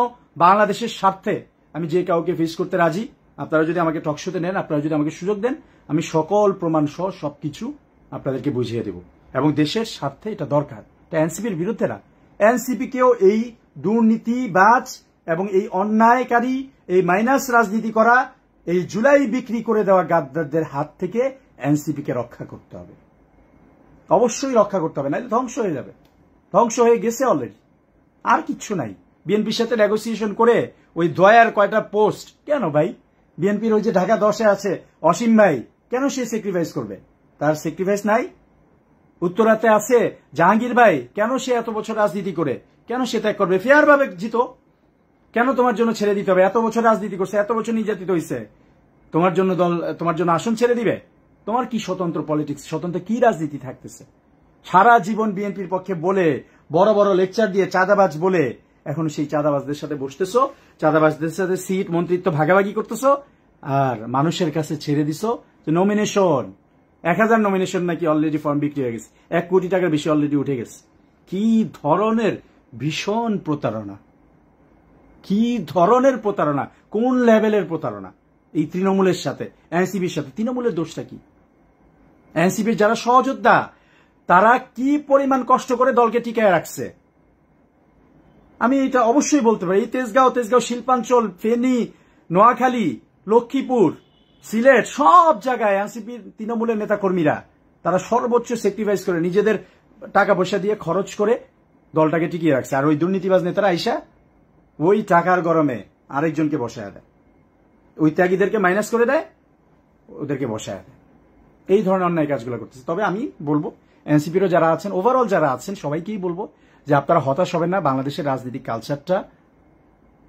বাংলাদেশের স্বার্থে আমি যে কাউকে ফেস করতে রাজি। আপনারা যদি আমাকে টক শোতে নেন, আপনারা যদি আমাকে সুযোগ দেন, আমি সকল প্রমাণ সহ সবকিছু আপনাদেরকে বুঝিয়ে দেব। এবং দেশের স্বার্থে এটা দরকার। এটা এনসিপির বিরুদ্ধে না। এনসিপি কেও এই দুর্নীতিবাজ এবং এই অন্যায়কারী, এই মাইনাস রাজনীতি করা, এই জুলাই বিক্রি করে দেওয়া গাদ্দারদের হাত থেকে এনসিপি কে রক্ষা করতে হবে, অবশ্যই রক্ষা করতে হবে, নাহলে ধ্বংস হয়ে যাবে। ধ্বংস হয়ে গেছে অলরেডি, আর কিচ্ছু নাই। বিএনপির সাথে নেগোসিয়েশন করে ওই দয়ার কয়টা পোস্ট কেন ভাই? বিএনপির ওই যে ঢাকা 10-এ আছে অসীম ভাই, কেন সে স্যাক্রিফাইস করবে? তার স্যাক্রিফাইস নাই। উত্তরাতে আছে জাহাঙ্গীর ভাই, কেন সে এত বছর রাজনীতি করে কেন সে ত্যাগ করবে? ফেয়ার ভাবে জিতো, কেন তোমার জন্য ছেড়ে দিতে হবে? এত বছর রাজনীতি করছে, এত বছর নির্যাতিত হয়েছে, তোমার জন্য দল, তোমার জন্য আসন ছেড়ে দিবে? তোমার কি স্বতন্ত্র পলিটিক্স, স্বতন্ত্র কি রাজনীতি থাকতেছে? সারা জীবন বিএনপির পক্ষে বলে, বড় বড় লেকচার দিয়ে চাঁদাবাজ বলে, এখন সেই চাঁদাবাজদের সাথে বসতেছো, চাঁদাবাজদের সাথে সিট মন্ত্রিত্ব ভাগাভাগি করতেছো, আর মানুষের কাছে ছেড়ে দিছো যে নমিনেশন 1000 নমিনেশন নাকি অলরেডি ফর্ম বিক্রি হয়ে গেছে, 1 কোটি টাকার বেশি অলরেডি উঠে গেছে। কি ধরনের ভীষণ প্রতারণা, কি ধরনের প্রতারণা, কোন লেভেলের প্রতারণা এই তৃণমূলের সাথে, এনসিপির সাথে। তৃণমূলের দোষটা কি? এনসিপির যারা সহযোদ্ধা তারা কি পরিমাণ কষ্ট করে দলকে টিকায় রাখছে, আমি এটা অবশ্যই বলতে পারি। এই তেজগাঁও, শিল্পাঞ্চল, ফেনী, নোয়াখালী, লক্ষ্মীপুর, সিলেট, সব জায়গায় এনসিপির তৃণমূলের নেতা কর্মীরা তারা সর্বোচ্চ স্যাক্রিফাইস করে নিজেদের টাকা পয়সা দিয়ে খরচ করে দলটাকে টিকিয়ে রাখছে। আর ওই দুর্নীতিবাজ নেতারা আইসা ওই টাকার গরমে আরেকজনকে বসায় দেয়, ওই ত্যাগীদেরকে মাইনাস করে দেয়, ওদেরকে বসায় দেয়। এই ধরনের অন্যায় কাজগুলো করতেছে। তবে আমি বলবো এনসিপিরও যারা আছেন, ওভারঅল যারা আছেন, সবাইকেই বলবো যে আপনারা হতাশ হবেন না। বাংলাদেশের রাজনৈতিক কালচারটা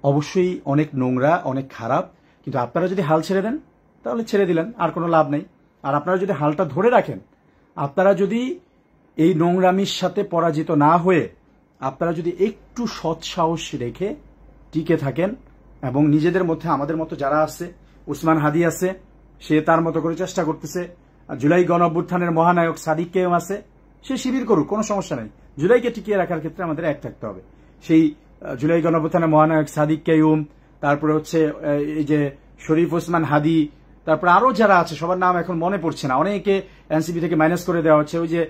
অবশ্যই অনেক নোংরা, অনেক খারাপ, কিন্তু আপনারা যদি হাল ছেড়ে দেন তাহলে ছেড়ে দিলেন, আর কোনো লাভ নেই। আর আপনারা যদি হালটা ধরে রাখেন, আপনারা যদি এই নোংরামির সাথে পরাজিত না হয়ে আপনারা যদি একটু সৎসাহস রেখে টিকে থাকেন এবং নিজেদের মধ্যে, আমাদের মতো যারা আছে, উসমান হাদি আছে, সে তার মতো করে চেষ্টা করতেছে, জুলাই গণঅভ্যুত্থানের মহানায়ক সাদিক কাইয়ুম আছে, সে শিবির করুক, কোনো সমস্যা নাই। জুলাইকে টিকিয়ে রাখার ক্ষেত্রে আমাদের এক থাকতে হবে। সেই জুলাই গণঅভ্যুত্থানের মহানায়ক সাদিক কাইয়ুম, তারপরে হচ্ছে এই যে শরীফ ওসমান হাদি, তারপরে আরো যারা আছে সবার নাম এখন মনে পড়ছে না, অনেকে এনসিপি থেকে মাইনাস করে দেওয়া হচ্ছে। ওই যে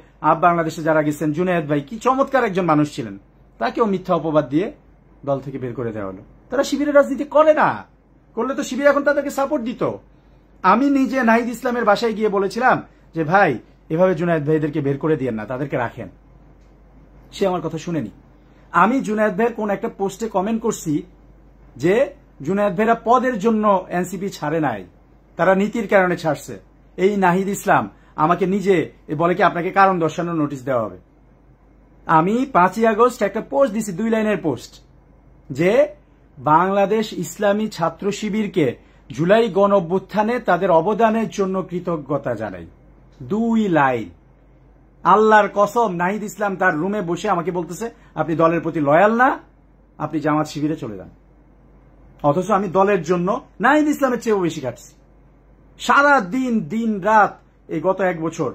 বাংলাদেশে যারা গেছেন, জুনায়েদ ভাই কি চমৎকার একজন মানুষ ছিলেন, তাকেও মিথ্যা অপবাদ দিয়ে দল থেকে বের করে দেওয়া হলো। তারা শিবিরের রাজনীতি করে না, করলে তো শিবির এখন তাদেরকে সাপোর্ট দিত। আমি নিজে নাহিদ ইসলামের বাসায় গিয়ে বলেছিলাম যে ভাই এভাবে জুনায়েদ ভাইদেরকে বের করে দিয়েন না, তাদেরকে রাখেন। সে আমার কথা শুনেনি। আমি জুনায়েদ ভাইয়ের কোন একটা পোস্টে কমেন্ট করছি যে জুনায়েদ ভাইরা পদের জন্য এনসিপি ছাড়ে নাই, তারা নীতির কারণে ছাড়ছে। এই নাহিদ ইসলাম আমাকে নিজে বলে কি আপনাকে কারণ দর্শানোর নোটিশ দেওয়া হবে। আমি 5ই আগস্ট একটা পোস্ট দিছি, 2 লাইনের পোস্ট, যে বাংলাদেশ ইসলামী ছাত্র শিবিরকে জুলাই গণ অভ্যুত্থানে তাদের অবদানের জন্য কৃতজ্ঞতা জানাই। 2 লাইন। আল্লাহর কসম, নাহিদ ইসলাম তার রুমে বসে আমাকে বলতেছে আপনি দলের প্রতি লয়াল না, আপনি জামাত শিবিরে চলে যান। অথচ আমি দলের জন্য নাহিদ ইসলামের চেয়েও বেশি কাটছি। সারা দিন, দিন রাত, এই গত 1 বছর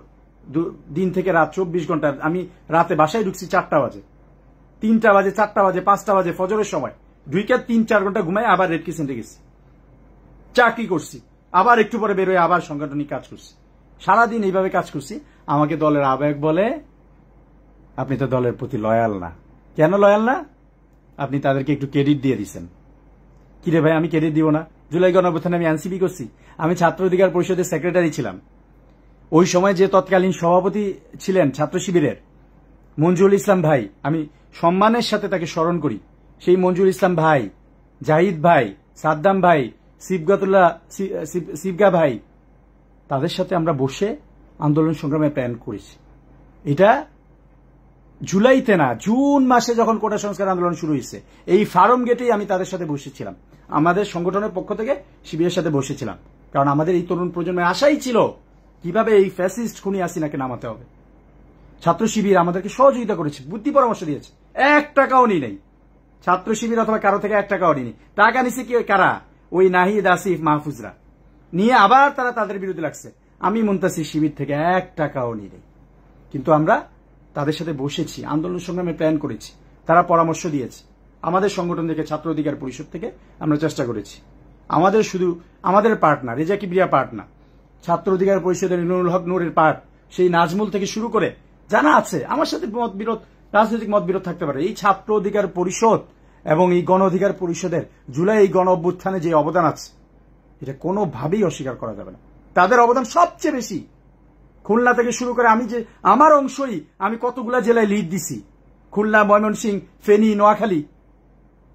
দিন থেকে রাত 24 ঘন্টা। আমি রাতে বাসায় ঢুকছি 4টা বাজে, 3টা বাজে, 4টা বাজে, 5টা বাজে, ফজরের সময় ঢুকে 3-4 ঘন্টা ঘুমাই, আবার রেড ক্রিসেন্টে গেছি, চাকরি করছি, আবার একটু পরে বেরোয় আবার সাংগঠনিক কাজ করছি। সারাদিন এইভাবে কাজ করছি। আমাকে দলের আহ্বায়ক বলে আপনি তো দলের প্রতি লয়াল না। কেন লয়াল না? আপনি তাদেরকে একটু ক্রেডিট দিয়ে দিচ্ছেন। কিরে ভাই, আমি ক্রেডিট দিব না? জুলাই গণঅভ্যুত্থানে আমি এনসিপি করছি, আমি ছাত্র অধিকার পরিষদের সেক্রেটারি ছিলাম। ওই সময় যে তৎকালীন সভাপতি ছিলেন ছাত্র শিবিরের মঞ্জুরুল ইসলাম ভাই, আমি সম্মানের সাথে তাকে স্মরণ করি। সেই মঞ্জুরুল ইসলাম ভাই, জাহিদ ভাই, সাদ্দাম ভাই, সিবগা ভাই, তাদের সাথে আমরা বসে আন্দোলন সংগ্রামের প্ল্যান করেছি। এটা জুলাইতে না, জুন মাসে যখন কোটা সংস্কার আন্দোলন শুরু হয়েছে, এই ফার্ম গেটেই আমি তাদের সাথে বসেছিলাম। আমাদের সংগঠনের পক্ষ থেকে শিবিরের সাথে বসেছিলাম, কারণ আমাদের এই তরুণ প্রজন্মের আশাই ছিল কিভাবে এই ফ্যাসিস্ট খুনি হাসিনাকে নামাতে হবে। ছাত্র শিবির আমাদেরকে সহযোগিতা করেছে, বুদ্ধি পরামর্শ দিয়েছে। 1 টাকাও নিই নাই ছাত্র শিবির অথবা কারো থেকে 1 টাকাও নিই। টাকা নিছে কি? কারা? ওই নাহিদ, আসিফ, মাহফুজরা নিয়ে আবার তারা তাদের বিরুদ্ধে লাগছে। আমি মুনতাসির শিবির থেকে 1 টাকাও নিই নাই, কিন্তু আমরা তাদের সাথে বসেছি, আন্দোলন সংগ্রামে প্ল্যান করেছি, তারা পরামর্শ দিয়েছে। আমাদের সংগঠন থেকে, ছাত্র অধিকার পরিষদ থেকে আমরা চেষ্টা করেছি। আমাদের শুধু আমাদের পার্ট না, রেজা কিবরিয়া পার্ট না, ছাত্র অধিকার পরিষদের নুরুল হক নূরের পার্ট, সেই নাজমুল থেকে শুরু করে যারা আছে আমার সাথে মত বিরোধ রাজনৈতিক মতবিরোধ থাকতে পারে। এই ছাত্র অধিকার পরিষদ এবং এই গণ অধিকার পরিষদের জুলাই এই গণ অভ্যুত্থানে যে অবদান আছে এটা কোনোভাবেই অস্বীকার করা যাবে না। তাদের অবদান সবচেয়ে বেশি। খুলনা থেকে শুরু করে আমি যে আমার অংশই আমি কতগুলা জেলায় লিড দিছি, খুলনা, ময়মনসিংহ, ফেনী, নোয়াখালী,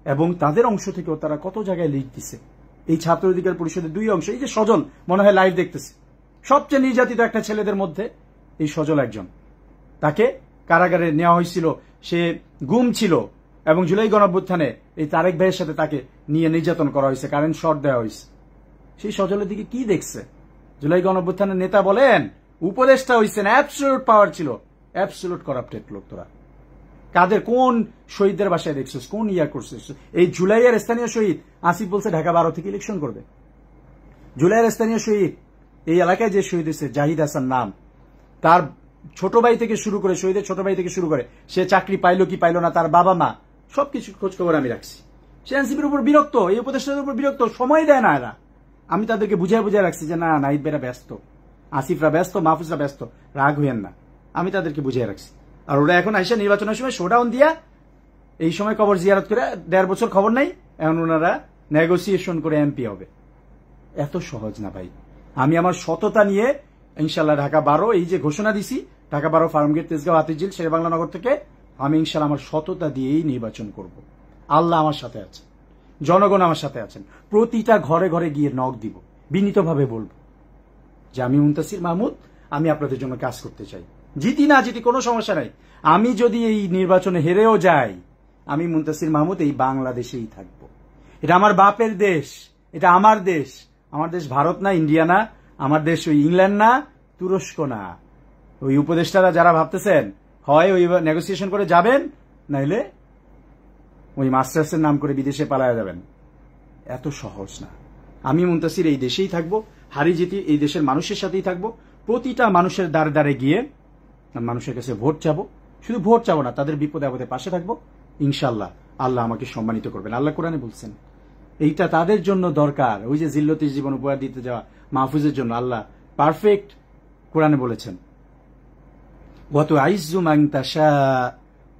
এবং তাদের অংশ থেকেও তারা কত জায়গায় লিড দিছে। এই ছাত্র অধিকার পরিষদের 2 অংশ, এই যে সজল মনে হয় লাইভ দেখতেছে, সবচেয়ে নির্যাতিত একটা ছেলেদের মধ্যে এই সজল একজন। তাকে কারাগারে নেওয়া হয়েছিল, সে গুম ছিল, এবং জুলাই গণঅভ্যুত্থানে এই তারেক ভাইয়ের সাথে তাকে নিয়ে নির্যাতন করা হয়েছে, কারেন্ট শর্ট দেওয়া হয়েছে। সেই সজলের দিকে কি দেখছে? জুলাই গণঅভ্যুত্থানের নেতা বলেন, উপদেষ্টা হয়েছেন, অ্যাবসলিউট পাওয়ার ছিল, অ্যাবসলিউট করাপ্টেড লোক। তোরা কাদের কোন শহীদদের বাসায় দেখছিস, কোন ইয়া করছিস? এই জুলাইয়ের স্থানীয় শহীদ আসিফ বলছে ঢাকা 12 থেকে ইলেকশন করবে। জুলাইয়ের স্থানীয় শহীদ, এই এলাকায় যে শহীদ হয়েছে জাহিদ হাসান নাম, তার ছোট ভাই থেকে শুরু করে, শহীদের ছোট ভাই থেকে শুরু করে সে চাকরি পাইলো কি পাইলো না, তার বাবা মা সবকিছু খোঁজ খবর আমি রাখছি। সে এনসিপির উপর বিরক্ত, এই উপদেষ্টাদের উপর বিরক্ত, সময় দেয় না এরা। আমি তাদেরকে বুঝায় রাখছি যে না, নাহিদ ভাইরা ব্যস্ত, আসিফরা ব্যস্ত, মাহফুজরা ব্যস্ত, রাগ হইয়েন না। আমি তাদেরকে বুঝিয়ে রাখছি। আর ওরা এখন আইসা নির্বাচনের সময় শোডাউন দিয়া এই সময় কবর জিয়ারত করে 1.5 বছর খবর নাই, এখন ওনারা নেগোসিয়েশন করে এমপি হবে। এত সহজ না ভাই। আমি আমার সততা নিয়ে ইনশাল্লাহ ঢাকা 12, এই যে ঘোষণা দিছি, ঢাকা 12, ফার্মগেট, তেজগাঁও, হাতিঝিল, শেরেবাংলা নগর থেকে আমি ইনশাল্লাহ আমার সততা দিয়েই নির্বাচন করব। আল্লাহ আমার সাথে আছেন, জনগণ আমার সাথে আছেন। প্রতিটা ঘরে ঘরে গিয়ে নক দিব, বিনীতভাবে বলবো যে আমি মুনতাসির মাহমুদ, আমি আপনাদের জন্য কাজ করতে চাই। জিতি না জিতি কোনো সমস্যা নাই। আমি যদি এই নির্বাচনে হেরেও যাই, আমি মুনতাসির মাহমুদ এই বাংলাদেশেই থাকবো। এটা আমার বাপের দেশ, এটা আমার দেশ। আমার দেশ ভারত না, ইন্ডিয়া না, আমার দেশ ওই ইংল্যান্ড না, তুরস্ক না। ওই উপদেষ্টারা যারা ভাবতেছেন হয় ওই নেগোসিয়েশন করে যাবেন, নাইলে ওই মাস্টার্সের নাম করে বিদেশে পালায়া যাবেন। এত সহজ না। আমি মুনতাসির এই দেশেই থাকবো, হারি জিতি এই দেশের মানুষের সাথেই থাকবো। প্রতিটা মানুষের দ্বারে দ্বারে গিয়ে মানুষের কাছে ভোট চাবো। শুধু ভোট চাবো না, তাদের বিপদে আপদে পাশে থাকবো। ইনশাল্লাহ আল্লাহ আমাকে সম্মানিত করবেন। আল্লাহ কোরআনে বলছেন এইটা তাদের জন্য দরকার। ওই যে জিল্লতির জীবন উপহার দিতে যাওয়া মাহফুজের জন্য আল্লাহ পারফেক্ট কোরআনে বলেছেন, ওয়াতু আইজ্জু মান তাশা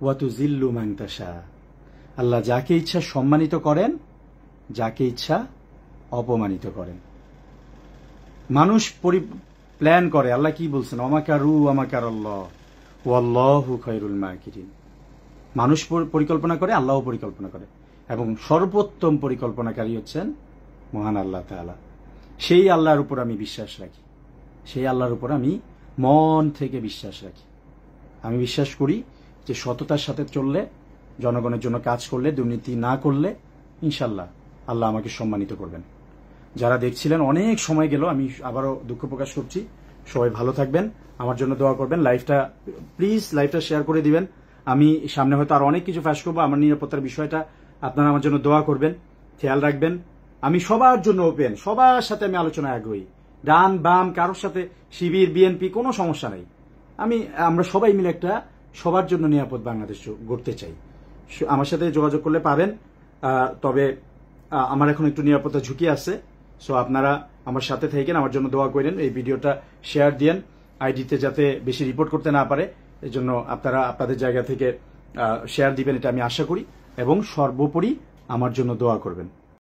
ওয়াতু জিল্লু মান তাশা। আল্লাহ যাকে ইচ্ছা সম্মানিত করেন, যাকে ইচ্ছা অপমানিত করেন। মানুষ প্ল্যান করে, আল্লাহ কি বলছেন, অমাকারু আমাকারাল্লাহ ওয়াল্লাহু খায়রুল মাকিরিন। মানুষ পরিকল্পনা করে, আল্লাহও পরিকল্পনা করে, এবং সর্বোত্তম পরিকল্পনাকারী হচ্ছেন মহান আল্লাহ তাআলা। সেই আল্লাহর উপর আমি বিশ্বাস রাখি, সেই আল্লাহর উপর আমি মন থেকে বিশ্বাস রাখি। আমি বিশ্বাস করি যে সততার সাথে চললে, জনগণের জন্য কাজ করলে, দুর্নীতি না করলে ইনশাল্লাহ আল্লাহ আমাকে সম্মানিত করবেন। যারা দেখছিলেন, অনেক সময় গেল, আমি আবারও দুঃখ প্রকাশ করছি। সবাই ভালো থাকবেন, আমার জন্য দোয়া করবেন। প্লিজ লাইভটা শেয়ার করে দিবেন। আমি সামনে হয়তো আর অনেক কিছু ফাঁস করবো। আমার নিরাপত্তার বিষয়টা আপনারা আমার জন্য দোয়া করবেন, খেয়াল রাখবেন। আমি সবার জন্য ওপেন, সবার সাথে আমি আলোচনায় আগ্রহী। ডান বাম কারোর সাথে, শিবির বিএনপি, কোনো সমস্যা নাই। আমরা সবাই মিলে একটা সবার জন্য নিরাপদ বাংলাদেশ গড়তে চাই। আমার সাথে যোগাযোগ করলে পাবেন। তবে আমার এখন একটু নিরাপত্তা ঝুঁকি আছে, সো আপনারা আমার সাথে থাকেন, আমার জন্য দোয়া করেন। এই ভিডিওটা শেয়ার দিয়েন আইডিতে, যাতে বেশি রিপোর্ট করতে না পারে। এই জন্য আপনারা আপনাদের জায়গা থেকে শেয়ার দিবেন, এটা আমি আশা করি, এবং সর্বোপরি আমার জন্য দোয়া করবেন।